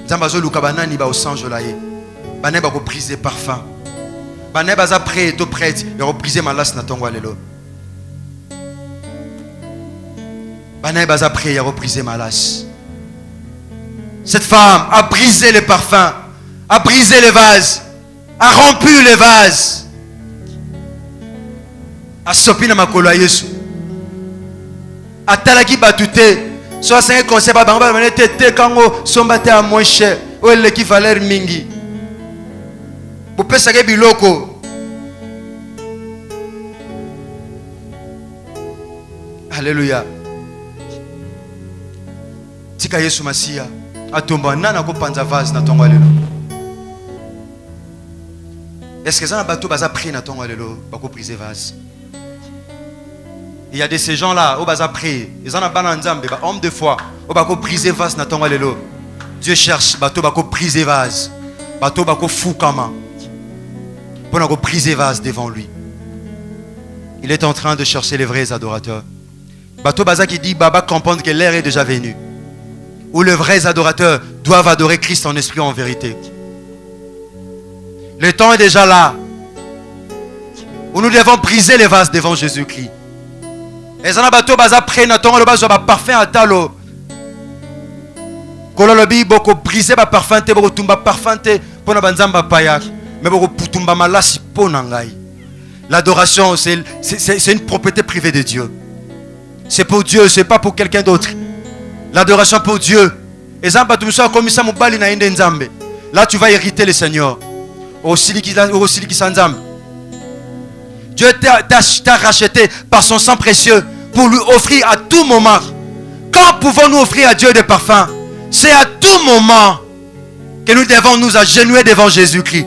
Zambazo lukabanani ba osanjo laye. Bané ba ko priser parfum. Bané ba za prêt to prêtre, ya ko priser malas na tongo lelo. Bané ba za prêt ya ko priser malas. Cette femme a brisé les parfums, a brisé les vases, a rompu les vases. A sopi na makolo ya Yesu. Atalaki batute. Soit c'est un conseil pas bamba mais tete kango sombate à moins cher ou le qui valeur mingi pour pesa ke biloko. Alléluia. Tika Yesu Masia atomba nana ko panza vase na tongo lelo. Est-ce que ça na bateau baza pris na tongo lelo ba ko briser vase? Il y a de ces gens-là, au bas après, ils en ont pas d'ensemble, homme de foi, au bas briser vase na tonga lelo. Dieu cherche bateau bako briser vase, bateau bako fou kama, pour nous briser vase devant lui. Il est en train de chercher les vrais adorateurs. Bateau baza qui dit Baba comprendre que l'heure est déjà venue, où les vrais adorateurs doivent adorer Christ en esprit en vérité. Le temps est déjà là, où nous devons briser les vases devant Jésus-Christ. Et ça n'a pas tout baza prenne ton le bas parfum à talo. Kololobi boko briser ba parfum te boko tumba parfum te pona banzamba payak mais boko putumba malasi pona ngai. L'adoration c'est une propriété privée de Dieu. C'est pour Dieu, c'est pas pour quelqu'un d'autre. L'adoration pour Dieu. Et ça ba tumso comme ça mobali na inde nzambe. Là tu vas hériter le Seigneur. Au sili qui sanzambe. Dieu t'a racheté par son sang précieux pour lui offrir à tout moment. Quand pouvons-nous offrir à Dieu des parfums? C'est à tout moment que nous devons nous agenouiller devant Jésus-Christ.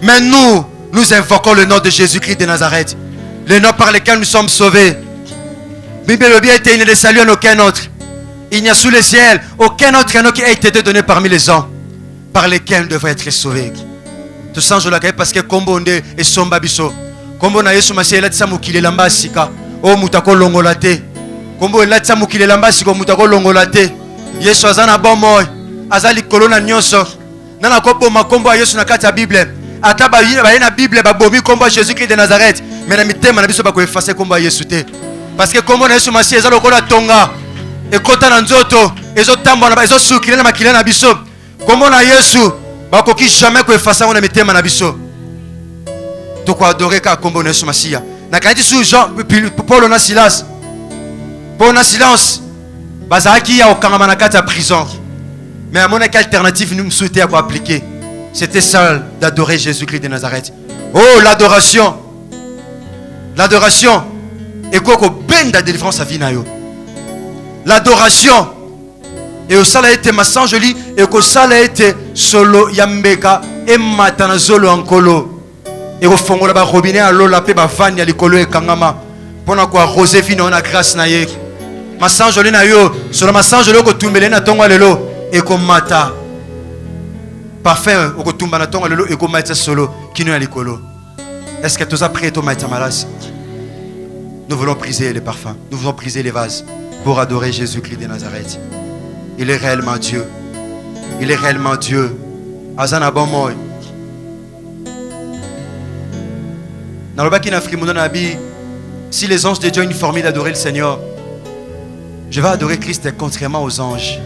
Mais nous invoquons le nom de Jésus-Christ de Nazareth, le nom par lequel nous sommes sauvés. Bible il ne salue en aucun autre. Il n'y a sous le ciel aucun autre nom qui a été donné parmi les hommes par lesquels nous devons être sauvés. Tout ça, je l'ai parce que Kombo Nde et Somba Biso. Kombo na Yesu Masiya latisa mukile lamba sika. O mutako longolate. Kombo latisa mukile lamba sika mutako longolate. Yesu azana bomoy. Azali kolona nyonso. Nana kopo makombo Yesu na kati ya Bible. Ata ba na Bible ba bomi kombo Jésus-Christ de Nazareth. Mais na mitema na biso ba ko effacer kombo Yesu te. Parce que kombo na Yesu Masiya ezalo kola tonga. Ekota na nzoto. Ezo tambo na ezo sukile na makile na biso. Kombo na Yesu bakoki jamais ko effacer on na mitema na biso. Toko adorer ka kombo na Yesu Masiya. Na kanti sous Jean Paul na Silas. Paul na silence. Bazaki ya okangama na kati ya prison. Mais à mon alternative nous souhaitait avoir appliqué. C'était ça d'adorer Jésus-Christ de Nazareth. Oh l'adoration. L'adoration. Et quoi qu'on benda délivrance à vie na yo. L'adoration. Et au sala été massan joli et au sala été solo yambeka et matana zolo ankolo. Et au fond là-bas robinet à l'eau la paix ba vani à likolo et kangama. Pendant quoi Joséphine on a grâce na ye. Massan joli na yo, solo massan joli ko tumbele na tongo lelo et ko mata. Parfait ko tumba na tongo lelo et ko mata solo kino ya likolo. Est-ce que tu as prié ton maïta malas? Nous voulons priser les parfums, nous voulons priser les vases pour adorer Jésus-Christ de Nazareth. Il est réellement Dieu. Il est réellement Dieu. Azana bon moy. Dans le bakin afrimono nabi, si les anges de Dieu ont une formule d'adorer le Seigneur, je vais adorer Christ contrairement aux anges.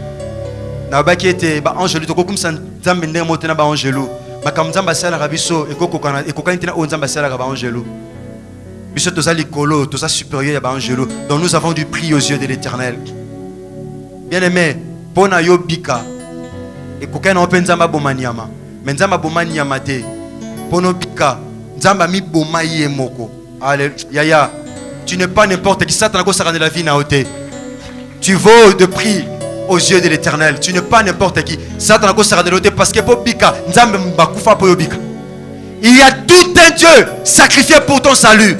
Dans le bakin était ba ange lu to comme ça nzambe ndenge motena ba ange lu. Makamzamba sala rabiso ekokokana ekokantina o nzamba sala ba ange lu. Biso tozali kolo, toza supérieur ya ba ange lu. Donc nous avons du prix aux yeux de l'Éternel. Bien-aimé, pona yo bika ekokana open nzamba bomaniama. Mais nzamba bomaniama te. Pono bika nzamba mi bomaye moko. Alléluia. Tu n'es pas n'importe qui. Satan ko sara de la vie na ote. Tu vaux de prix aux yeux de l'Éternel. Tu n'es pas n'importe qui. Satan ko sara de l'ote parce que po bika nzamba mbakufa po yo bika. Il y a tout un Dieu sacrifié pour ton salut.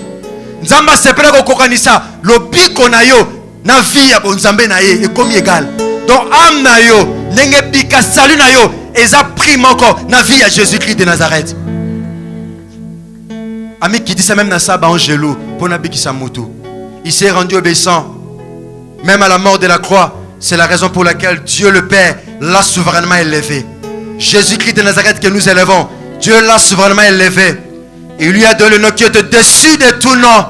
Nzamba sepela ko kokanisa lo biko na yo na vie ya bonzambe na ye et comme égal. Donc âme na yo nenge bika salut na yo eza prime encore na vie à Jésus-Christ de Nazareth. Ami qui dit ça même na sa ba angelo pour na biki sa moto. Il s'est rendu obéissant même à la mort de la croix. C'est la raison pour laquelle Dieu le Père l'a souverainement élevé. Jésus-Christ de Nazareth que nous élevons, Dieu l'a souverainement élevé. Il lui a donné le nom qui est au-dessus de tout nom.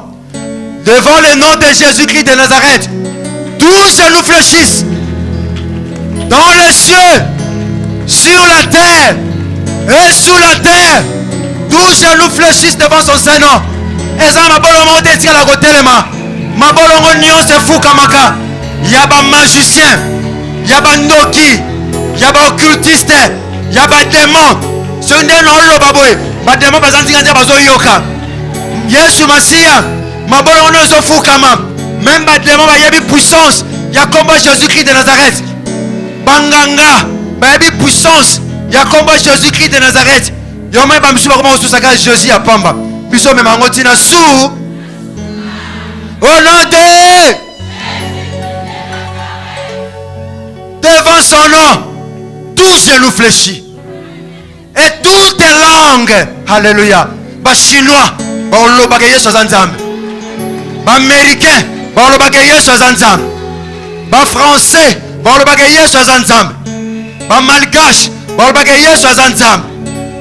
Devant le nom de Jésus-Christ de Nazareth, tous genoux fléchissent. Dans les cieux, sur la terre et sous la terre, tous genoux fléchissent devant son Saint-Nom. Et ça m'a bolongo de la gotelema. Ma bolongo nyon se fou kamaka. Yaba magicien, yaba ndoki, yaba occultiste, yaba démon. Ce n'est non lo baboy. Ba démon bazanzi nganja bazo yoka. Yesu Masiya, ma bolongo nyon se fou kama. Même ba démon ba yebi puissance. Ya combat Jésus-Christ de Nazareth. Banganga, ba yebi puissance. Ya combat Jésus-Christ de Nazareth. Yo même ba misuba comment sous saka Jésus à pamba. Biso même ngoti na sou. Au nom de devant son nom, tous genoux fléchis. Et toutes les langues, alléluia. Ba chinois, ba oloba ke Yesu azanzambe. Ba américain, ba oloba ke Yesu azanzambe. Ba français, ba oloba ke Yesu azanzambe. Ba malgache, ba oloba ke Yesu azanzambe.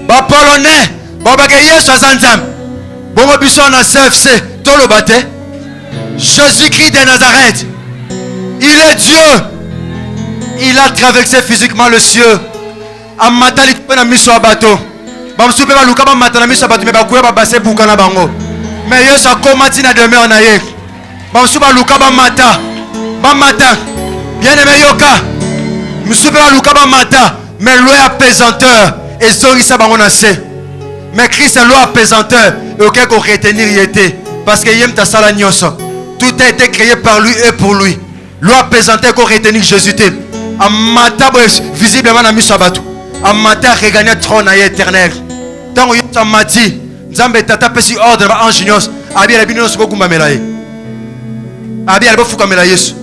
Ba polonais, ba oloba ke Yesu azanzambe. Bongo biso na CFC, toloba te. Jésus-Christ de Nazareth, il est Dieu. Il a traversé physiquement le cieux. Amatali pena miso abato. Bamsupe ba luka ba matana miso abato me ba kuya ba base buka na bango. Mais Yesu akomati na demeure na ye. Bamsupe ba luka ba mata. Ba mata. Bien-aimé yoka. Musupe ba luka ba mata. Mais loi apesanteur et zongi sa bango na se. Mais Christ est loi apesanteur et auquel qu'on retenir y était. Parce que Yem Tassala Nyoso. Tout a été créé par lui et pour lui. Loi présenté qu'on retenir Jésus. Amata visiblement na misabatu. Amata regagner trône éternel. Tant que Yem Mati, Nzambe tata pesi ordre ba ange abi la bino soko kumba melaye. Abi albo fuka mela Yesu.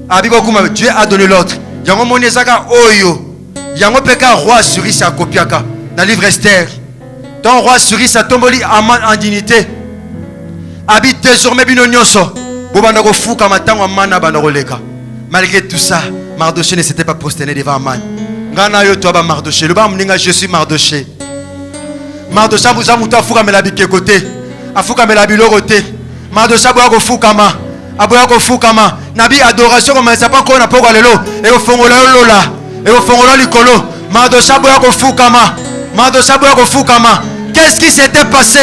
Abi ko kumba Dieu a donné l'ordre. Yango monezaka oyo. Yango peka roi Suris a kopiaka dans livre Esther. Ton roi Suris a tomboli Aman en dignité. Abi désormais bino nyonso. Bobanda ko fuka matango Amana banda ko leka. Malgré tout ça, Mardoché ne s'était pas prosterné devant Aman. Ngana yo to ba Mardoché, le ba mninga je suis Mardoché. Mardoché vous a muta fuka mela bike côté. Afuka mela biloko te. Mardoché boya ko fuka ma. Aboya ko fuka ma. Nabi adoration comme ça pas ko na poko lelo. E ko fongola lola. Et au fond de l'icolo, Mardoché boya ko fuka ma. Mardoché boya ko fuka ma. Qu'est-ce qui s'était passé?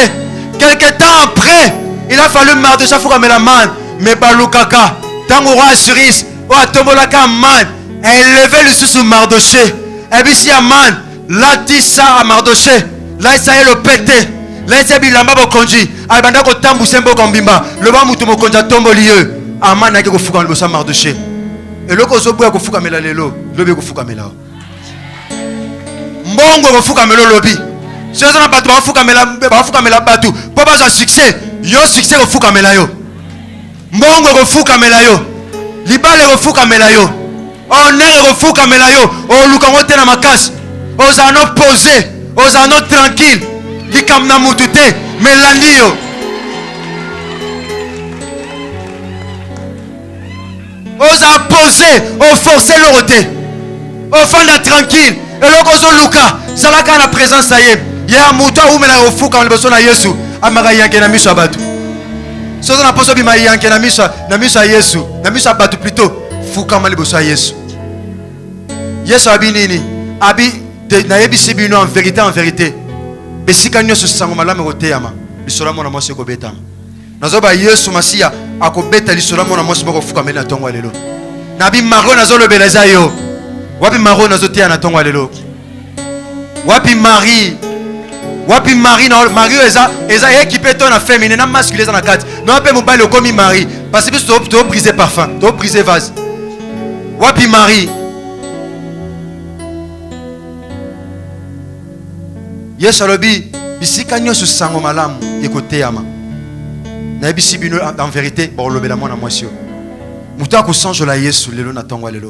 Quelque temps après, il a fallu Mardoché fuka mela man. Mais balukaka. Tango roi Suris. O atombolaka man. Élevé le sous Mardoché. Et puis si man. Là dit ça à Mardoché. Là ça est le pété. Là c'est bilamba bokonji. Albanda ko tambu sembo kombimba. Le ba mutu mokonja tombolieu. Aman na ko fuka le Mardoché. Et le kozo boya ko fuka mela lelo. Lobi ko fuka mela. Mbongo ko fuka melo lobi. Si on a pas de fuka mela batu. Pour pas un succès. Yo succès ko fuka mela yo. Mbongo ko fuka mela yo. Libale ko fuka mela yo. Honneur ko fuka mela yo. O luka ngote na makasi. Ozano posé. Ozano tranquille. Likamna mutute. Melandi yo. Osa posé. O forcer le roté. O fanda tranquille. Et le kozo luka. Salaka na présence aye. Ya muta ou mela o fuka mela na Yesu. Amaka yanke na miso abatu. Si on a pas besoin de yanke na miso Yesu. Na miso abatu plutôt. Fuka mela boso Yesu. Yesu abi nini? Abi na yebisi bino en vérité en vérité. Besika nyoso sango malame koteyama. Lisola mona mwasi ko betama. Nazoba Yesu Masia akobeta lisola mona mwasi ko fuka mela tongo lelo. Nabi maro nazo le beleza yo. Wapi maro nazo teya na tongo lelo. Wapi Marie. Wapi Marie na Marie eza équipé ton na féminin na masculin na carte. Non pe mobile comme Marie parce que tu dois briser parfum, tu dois briser vase. Wapi Marie. Yesu alobi bisika nyoso sango malamu ekoteyama. Na bisi bino en vérité bon lobela mona mwasio. Muta ko sanjo la Yesu lelo na tongo lelo.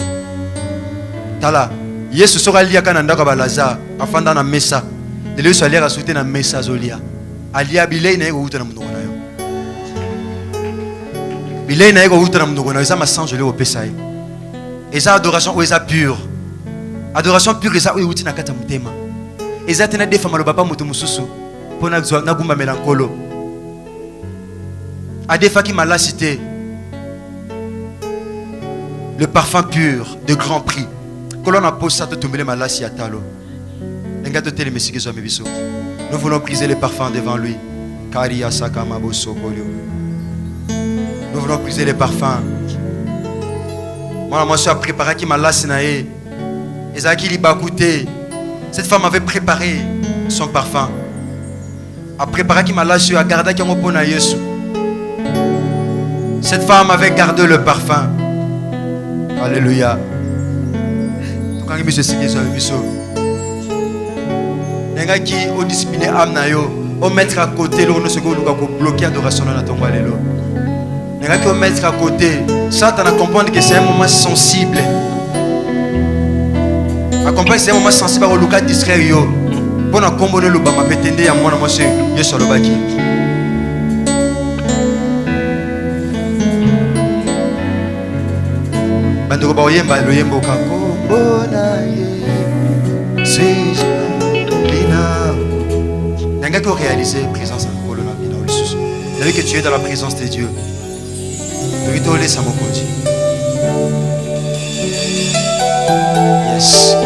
Tala Yesu sera lié à ndako ba Lazare afanda na mesa. Yesu alia rasute na mesa zolia. Alia bilei na yego uta na munoko na yo. Bilei na yego uta na munoko na yo, ça ma sanjo le opesa ye. Eza adoration ou eza pure. Adoration pure eza ou uti na kata mutema. Eza tena defa malo papa mutu mususu pona na gumba melankolo. Adefa ki malasité. Le parfum pur de grand prix. Colonne a posé ça te tomber malasi à talo. Nous voulons briser les parfums devant lui. Nous voulons briser les parfums. Moi, je suis préparé qui m'a lassé. Cette femme avait préparé son parfum. A préparé qui m'a lassé à garder qui m'a Yesu. Cette femme avait gardé le parfum. Alléluia. Quand il me dit qui au discipliné âme na yo au mettre à côté le ce que nous bloquer adoration dans ton lelo nanga qui au mettre à côté ça t'en comprendre que c'est un moment sensible à comprendre c'est un moment sensible au luka distraire yo pour na combo le ba mapetende ya mwana mwase Yesu alobaki bandoko ba oyemba lo yembo kako bona ye c'est il y a qui réaliser la présence de Dieu. Il que tu es dans la présence de Dieu. Yes.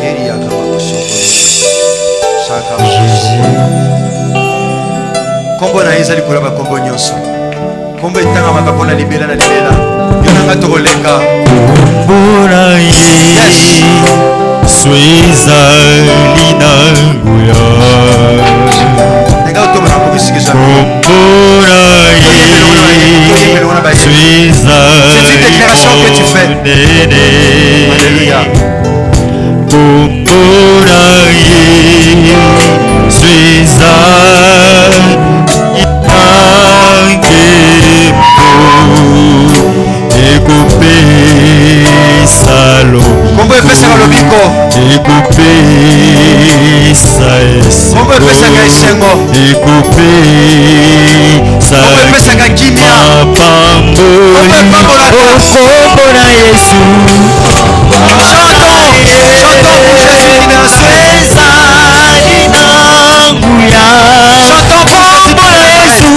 Kombo na ezali kolaba kombo nyonso. Kombo etanga makapo na libela na libela. Yonanga tokoleka. Kombo na ye. Suiza linanguya. Nega otomona pour ici que ça. Kombo na ye. monene. Alléluia. Kombonaye Suiza Itangembo Ekope Salobi Kombo epesaka lobiko. Ekope Saesengo Kombo epesaka esengo. Ekope Kombo epesaka kimia. Mapamboli Kombo epambolaka. Kombo na Yesu Chantons pour Jésus qui est Chantons Kombo na Yesu.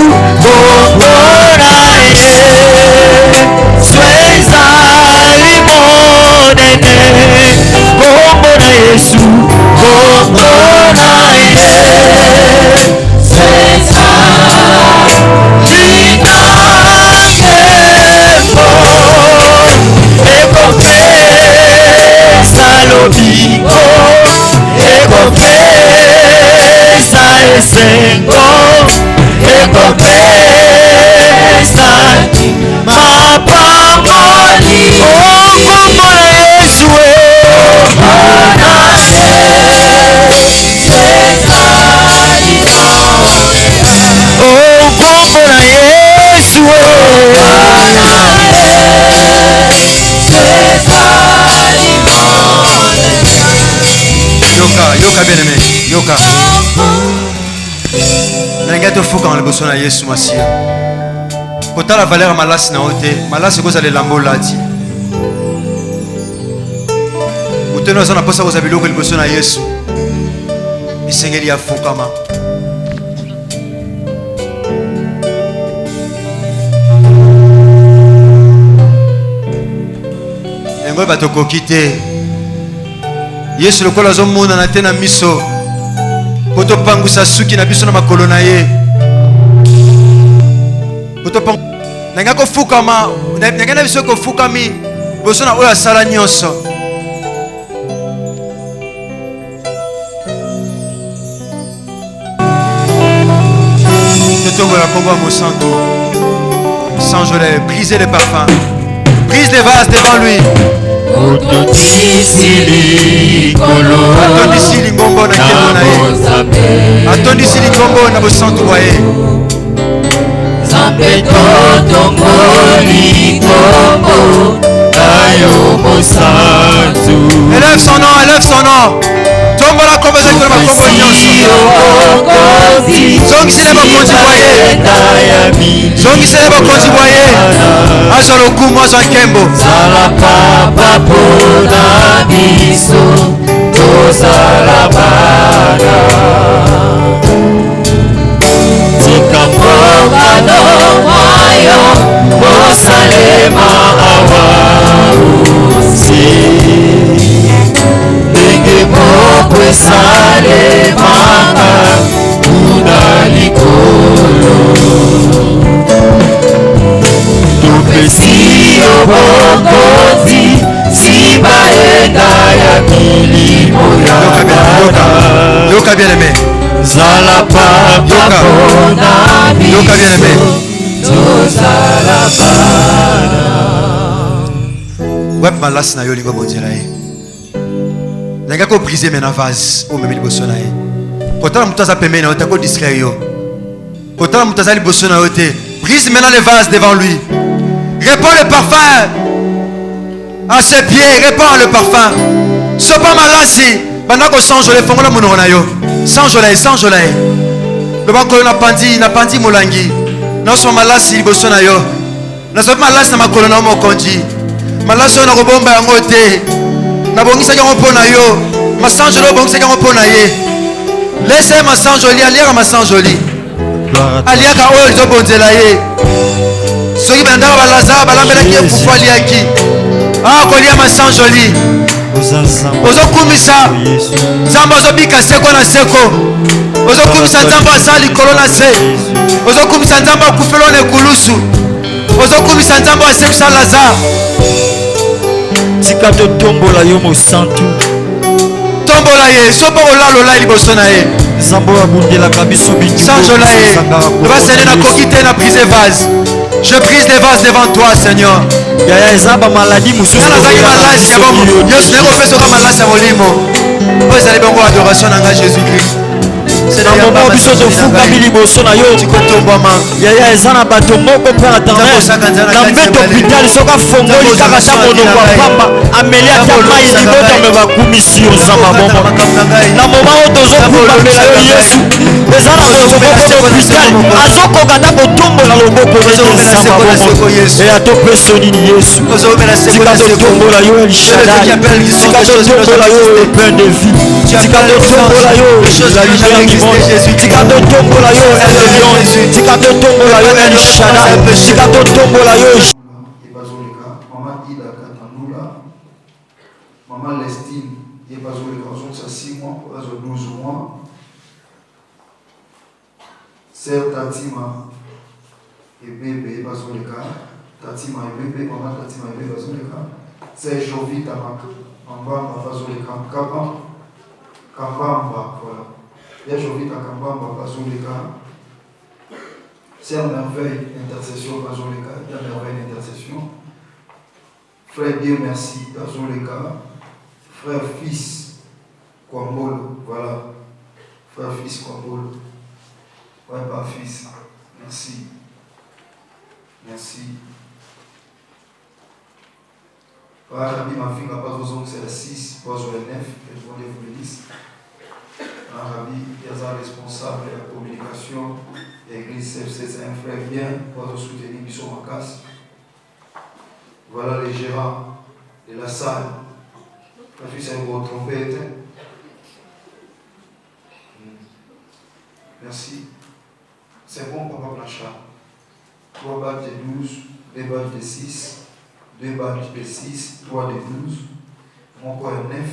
Sengo ekopesa mapamboli kombo na Yesu kombo na Yesu Yoka bien aimé. Yoka. Nanga tofuka na liboso na Yesu Masia. Kotala valeur malasi na ote. Malasi kozala lambo lati. Uteno zana posa koza biloko liboso na Yesu. Isengeli ya fukama. Ngo bato kokite. Yesu lokola zomona na tena miso. Poto pangusa suki na biso na makolo na ye. Poto pangu nanga ko fukama, nanga na biso ko fukami boso na oyo asala nyonso. Totongo la kombo mo santo. Sanjolet, brisez les parfums. Brise les vases devant lui. Otondisili kolo Atondisili ngombo na kemo na ye. Atondisili ngombo na bosantu wa ye. Zambe totongoli kombo Ayo bosantu Élève son nom, élève son nom. Tombo la kombo za kolo makombo nyonso. Zongisile bokonzi wa ye. Zongisile bokonzi wa ye. Azwa lokumu, azwa nkembo. Zala papa pona biso Tozala bana Tika mboka no mwayo Mosalema awa usi Ndenge moko esalemanga Kuna likolo Tupesi obokozi Sibaenda ya milimo ya bana Yoka bien aimé. Zala papa pona Yoka bien aimé. Tozala bana Web malasi na yo lingo bondela ye. Nanga ko briser mena vase o memi liboso na ye. Kotala mutu aza pembeni na yo te ko distraire yo. Kotala mutu aza liboso na yo te. Brise maintenant les vases devant lui. Répands le parfum à ses pieds. Répands le parfum. Sopa malasi. Bandako sanjolet fongola monoko na yo. Sanjolet, sanjolet. Le banko na pandi molangi. Naso malasi liboso na yo. Naso malasi na makolo na mokonzi. Malasi na kobomba yango te. Na bongisa yango pona yo. Masanjoli bongisa yango pona ye. Laissez masanjoli aliaka masanjoli. Aliaka oyo zobonzela ye. Soki bandaka balazara balambelaki ye fufu aliaki. Ah kolia masanjoli. Ozokumisa Nzambe ozobika seko na seko. Ozokumisa Nzambe asala likolo na se. Ozokumisa Nzambe akufelo na ekulusu. Ozokumisa Nzambe asekisa Lazare. Tika totombola yo mosantu Tombola ye sopo olalola liboso na ye. Nzambe abundelaka biso bitu Sanjola ye. Lobasene na koki te na brise vase. Je brise les vases devant toi, Seigneur. yaya eza bamaladi mosusu Nana zaki malasi ya bomo. Yesu ndenge opesa malasi ya molimo. Oyo ezali bongo adoration na ngai Jésus-Christ. na moma biso tofukami liboso na yo yaya eza na bato moko mpe aterne na mbeto hôpital soki afongoli kaka ta monoko ya pamba ameli ata mai libota me bakumisi yo nzamba bongo na moma oyo tozokubamela yo yesu eza na moto moko hôpital azokoka ta kotombola loboko neti nzamba bongo eya topesa yo nini yesu tika totombola yo elshadai tika totombola yo epin de vie tika totombola yo la lumière du monde tika totombola yo Elion tika totombola yo El Shaddai tika totombola yo Maman Ida Katandula, Maman Lestine, il y a 6 mois, 12 mois. Sœur Tatima et bébé, Tatima et bébé, Maman Tatima et bébé, c'est Jovita Kambamba, Kambamba, voilà. Il y a Jovita Kambamba, c'est un merveille intercession, Bazoleka, il y a merveille intercession. Frère Dieu merci, Bazoleka. Frère fils, Kwambolo, voilà. Frère fils, Kwambolo. Ouais, pas fils. Merci. Merci. Voilà, ma fille n'a pas besoin que c'est le 6, pas le 9, et je voulais vous le dire. Rabbi, il y a un responsable de la communication, l'église CFC, c'est un frère bien, pour soutenir Mission Makas. Voilà les gérants de la salle. La fille, c'est une grosse trompette. Merci. C'est bon, Papa Blanchard. 3 badges de 12, 2 badges de 6, 2 badges de 6, 3 de 12, mon corps est 9,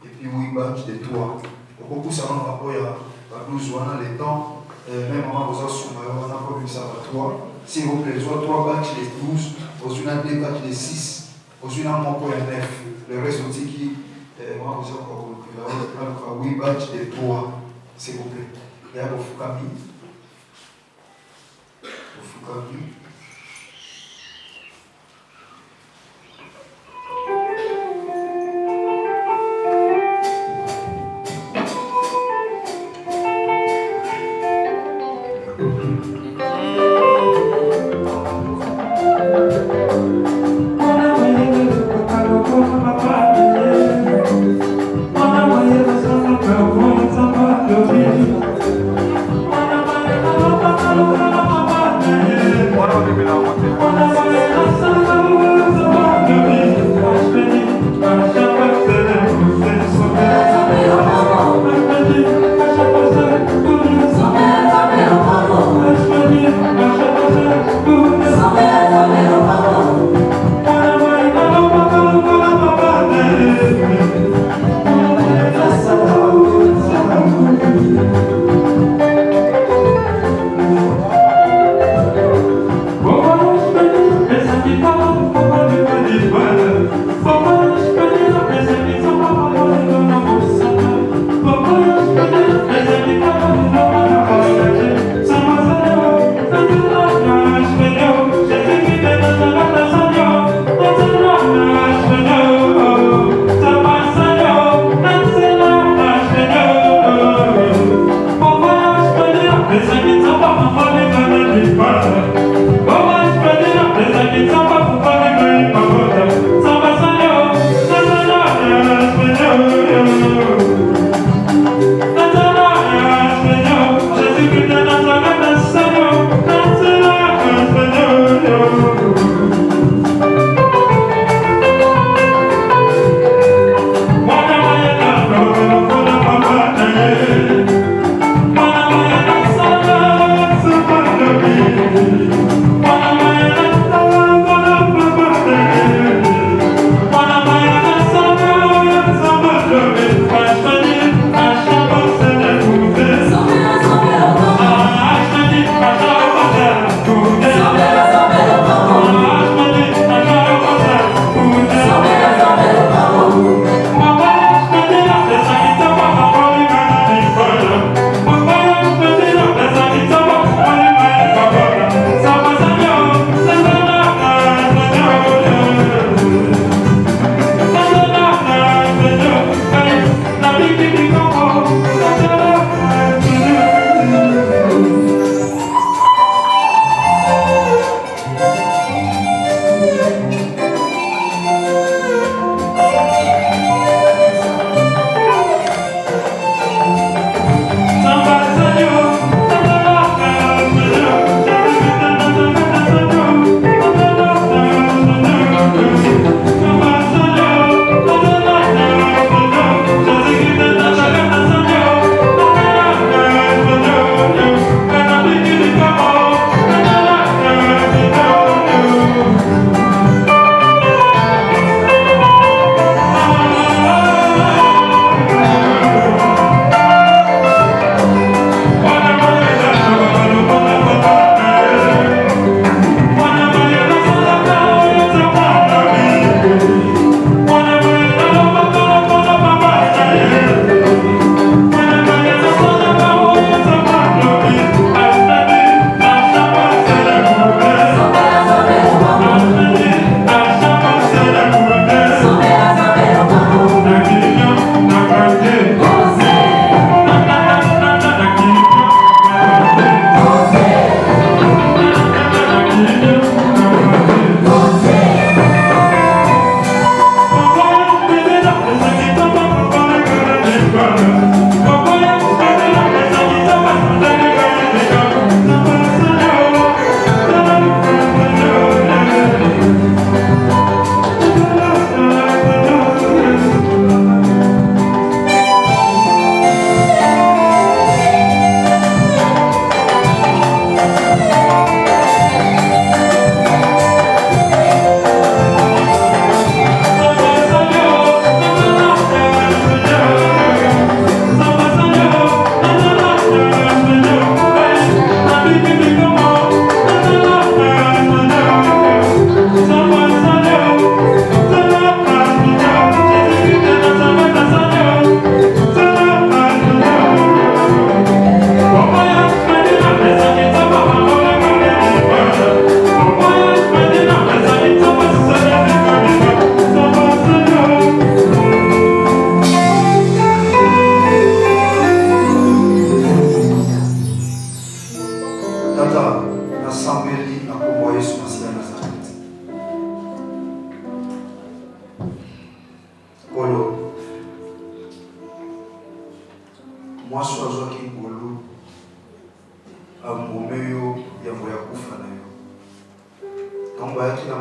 et puis 8 badges de 3. Beaucoup ça va rapport à 12 ans, les temps, même maman vous a soumé, on n'a pas vu ça à 3. S'il vous plaît, soit 3 badges de 12, vous avez 2 badges de 6, vous avez mon corps est 9. Le reste aussi qui, moi vous avez encore 8 badges de 3, s'il vous plaît. Il y a vos Fukami.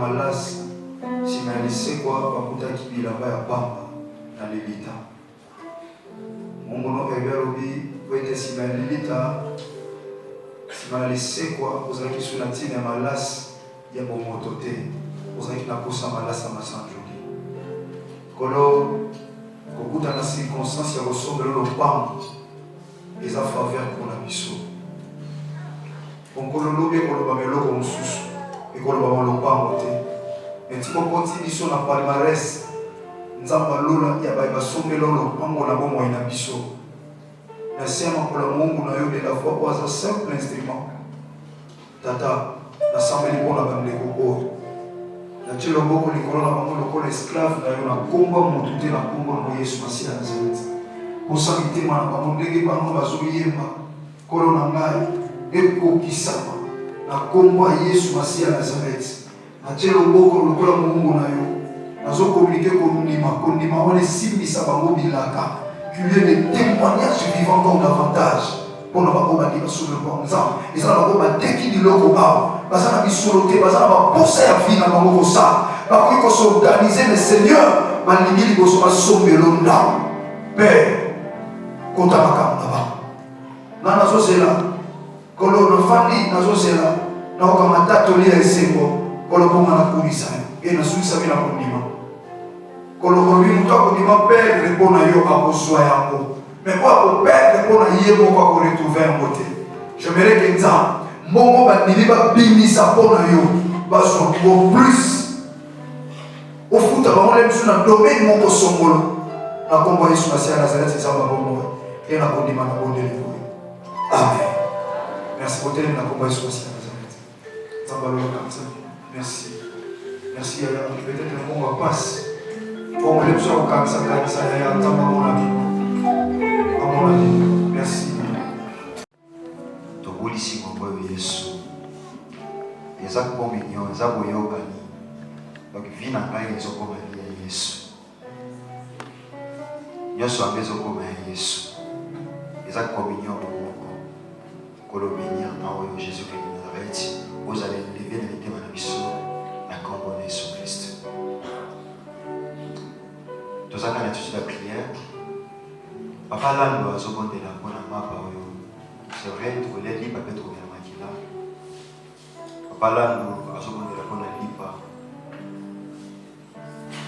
malasi nsima ya lisekwa bakutaki bilamba ya pamba na lilita. Mungu no ebe alobi po ete nsima ya lilita nsima ya lisekwa ozalaki su na ntina ya malasi ya bomoto te, ozalaki na posa malasi ya masanjoli. Kolo kokuta na circonstance ya kosombela lopango eza faveur mpona biso. Onkolo lobi ekoloba meloko mosusu ekoloba lopango te, eti kokoti biso na palmarès nzambe alola ya baye basombela lopango na bomoi na biso. Na se ya makolo ya Mungu na yo de la foi oyo aza simple instrument. Tata nasambeli mpona bandeko oyo natie loboko likolo na bango lokola esclave na yo, nakomba motu te, nakomba ngo Yesu Masiya ya Nazareti. Posa mitema na bango ndenge bango bazoyemba nkolo na ngai ekokisama na kombo ya Yesu Masiya ya Nazareti. Natie loboko lokola Mungu na yo nazokomplike kondima wana esimbisa bango bilaka qu'il y ait des témoignages vivants encore davantage mpona bango bandi basolo kwa Nzambe ezala bango bateki biloko awa baza na bisolo te, baza na baposa ya vi na bango kosala bakoki kosorganize le Seigneur balingi liboso basombelo ndambo mpe kota makambo na bango. Nga nazozela kolo nafandi nazozela nakokanga tatoli ya esengo kolo mponga nakumisa yo e nasulisa bina kondima kolo kolobi moto akondima perdre mpo na yo akozwa yango me po akoperdre mpo na ye moko akoretrouve yango te. J'aimerais que Nzambe mbongo bandimi babimisa mpo na yo bazwa bo plus ofuta bango le biso na domaine moko songolo na kombo ya Yesu Masiya ya Nazareti Nzambe abomoi e nakondima na bondeli boye. Amen. Merci pour tellement na kombo ya Yesu Masiya ya Nazareti. Nzambe aloka mzambe. Merci. Merci ya peut-être le monde va passer. Pour le biso okamisa kanisa ya Nzambe à mon avis. Merci. Tobulisi kombo ya Yesu. Eza communion, eza boyokani. Donc vie na ngai ezokoma ya Yesu. Nyonso ambe ezokoma ya Yesu. Eza communion moko. Kolobenia na oyo Jésus-Christ de Nazareth. Vous allez lever les témoins de biso na kombo ya Yesu Christ. Tozaka na étude la prière. Papa lando azobondela mpona mapa oyo. C'est vrai, tu voulais libre peut-être au Makila. Papa lando azobondela mpona lipa.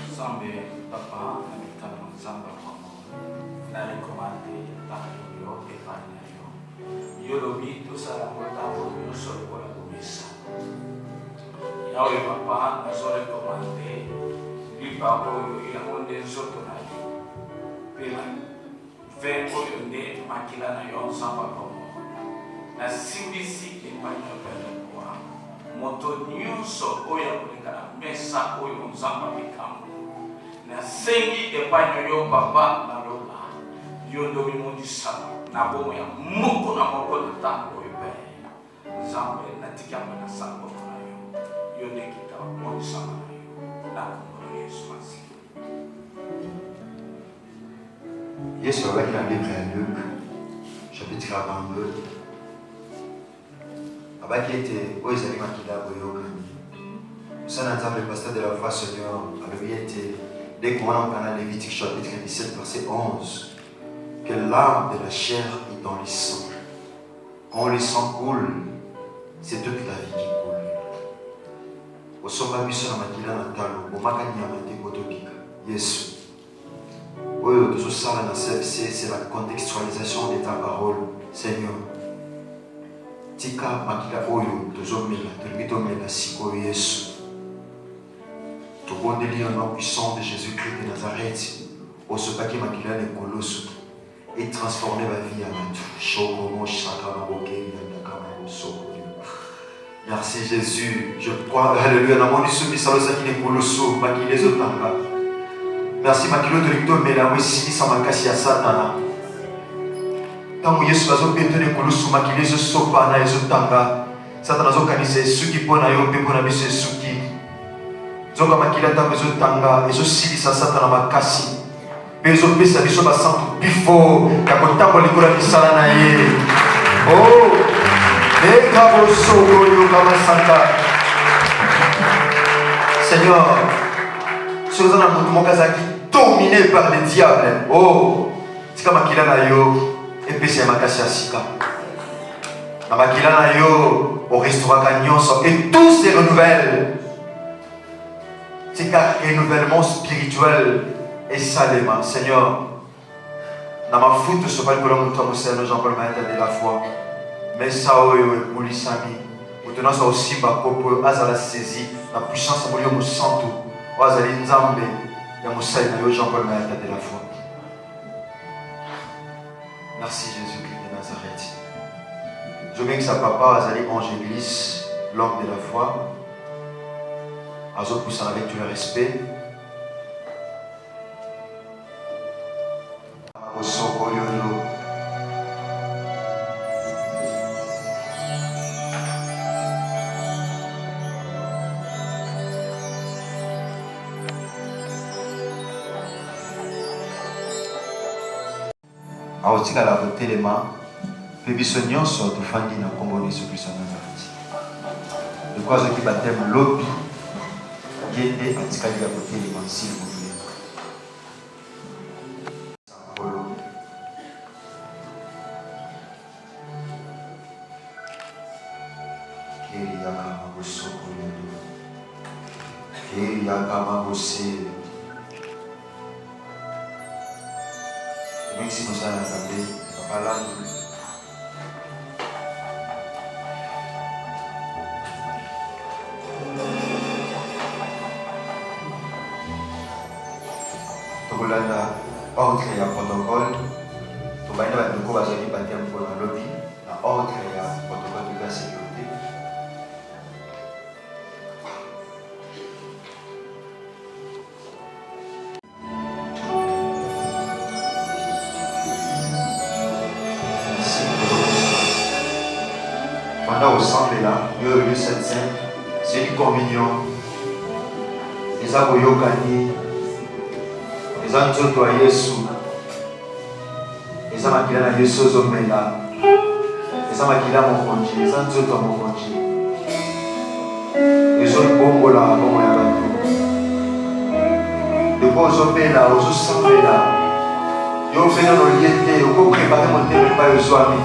Nzambe papa na mitano nzambe kwamo na rekomande yo epai na yo yolobi tosala motambo nyonso lokola komisa yawe papa nazorekomande lipa oyo yango nde nzoto na yo mpe ve oyo nde makila na yo nzambe kwamo nasimbisi epai na yo pelekwa moto nyonso oyo akoleka na mesa oyo nzambe mikambo nasengi epai na yo papa naloba yo ndo bimondisama na bomo ya moko na moko na ntango oyo mpe nzambe natikama na sango na yo yo nde kita mondisama na yo na kombo na Yesu Masiya. Yesu abaki na livre ya Luc chapitre 42 abaki ete oyo ezali makila boyokani mosala nzambe pasteur de la foi Seigneur alobi ete dès qu'on va dans Lévitique chapitre 17 verset 11 que l'âme de la chair est dans le sang. Quand le sang coule, c'est toute la vie qui coule. Au sommet biso na makila na talo bomaka nyama te kotobika Yesu oyo tozosala na CFC, c'est la contextualisation de ta parole Seigneur. Tika makila oyo tozomela tolingi tomela sikoyo Yesu. Tobondeli au nom puissant de Jésus-Christ de Nazareth, au sopaki makila ne koloso, et transformer ma vie à tout. Chokomo shakama bokeli ndakama soko. Merci Jésus, je crois, alléluia, na moni soubi salosa ki ne koloso, makile zotanga. Merci makilo de licto mela wesi sa makasi ya satana. Tangu Yesu bazo bete ne koloso makile zo sopa na ezotanga. Satana zo kanise suki pona yo pe pona biso suki. Zoka makila ntango ezotanga ezosilisa satana makasi mpe ezopesa biso basantu bifo ya kotambola likolo ya misala na ye. O eka bosoko yoka masanga Seigneur, si vous avez un mokazaki dominé par les diables, oh, c'est comme Akila na yo, et puis c'est Makasi Asika. Makila na yo, au restaurant Kanyonso, et tout se renouvelle. C'est car renouvellement spirituel et saléma. Seigneur, dans ma foute, ce pas le colon de toi, Jean-Paul Maïta de la foi. Mais ça, Moulisami, vous tenez ça aussi, ma copo, Azala saisi, la puissance de mon santo, Azali Nzambe, Yamoussaï, Jean-Paul Maïta de la foi. Merci Jésus-Christ de Nazareth. Je veux que sa papa, Azali Angélis, l'homme de la foi, Azo poussant avec tout le respect. aotikala kotelema mpe biso nyonso tofandi na nkombo na Yesu Kristo Nazareti. Lokwa azoki bateme lobi ye nde atikali ya kotelema s'il vous plaît. Merci pour ça, papa là. Tokolanda ordre ya protocole. Tobaina ba ndeko bazali batem pour la lobby. Na ordre ya protocole de la sécurité. Au centre là, le Saint, c'est une communion. Les aboyokani, les anzoto à Yesu, les amakila na Yesu zomela, les amakila mokonji, les anzoto à mokonji, les autres bongo là, bongo ya bato. De quoi aux opéla, aux osambela, yo fait dans l'oliété, yo ko préparer mon thème pas yo soami.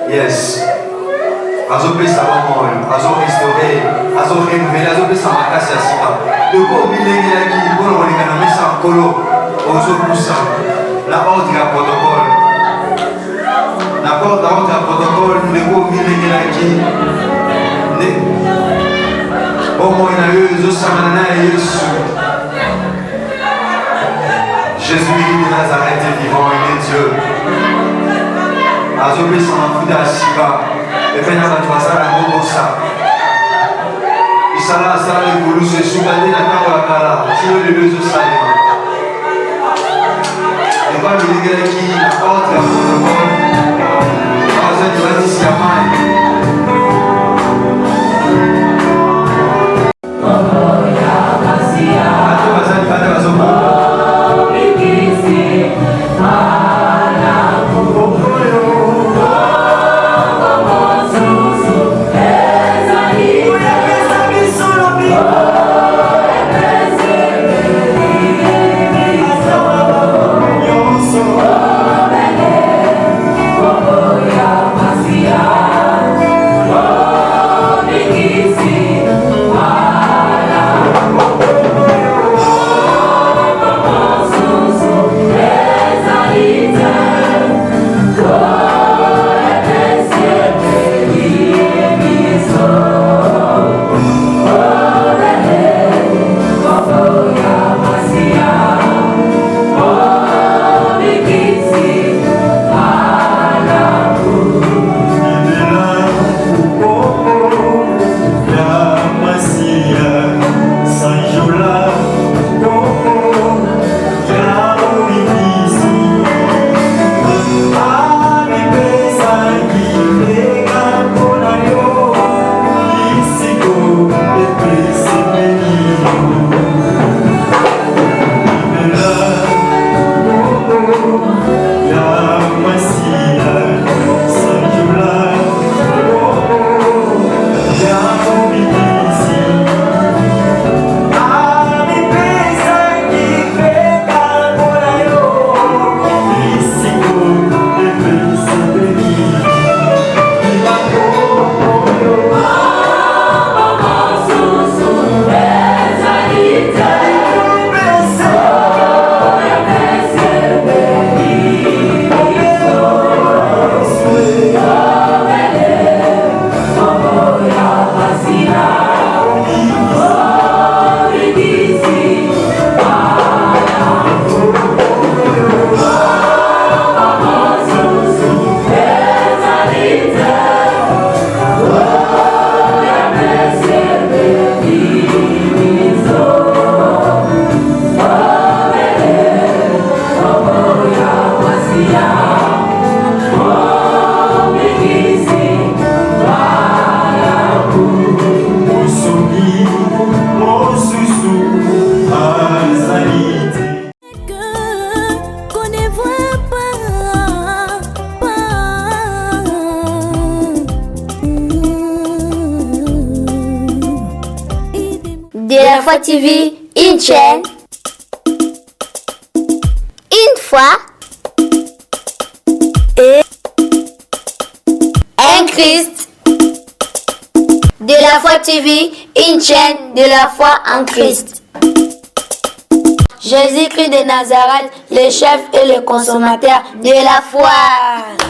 Yes. Azopesa bomol, restaurer, renouveler, azopesa makasi ya sika. Deko bilengelaki mpona koleka na mesa nkolo ozokusa na ordre ya protocole. Na ordre ya protocole, deko bilengelaki bomoi na yo ezosangana na Yesu. Jésus de Nazareth est vivant, il est Dieu. Azopesa mafuta ya sika. Epena bato basala yango bosa isala asala ekolusu esuka nde na ntango ya kala tino lelo ezosalema ekwa bilengelaki na ordre ya protocole bazali batisi ya mai bato bazali bana bazomona Yes. foi TV, une chaîne, une foi et un Christ. De la foi TV, une chaîne de la foi en Christ. Jésus-Christ de Nazareth, le chef et le consommateur de la foi.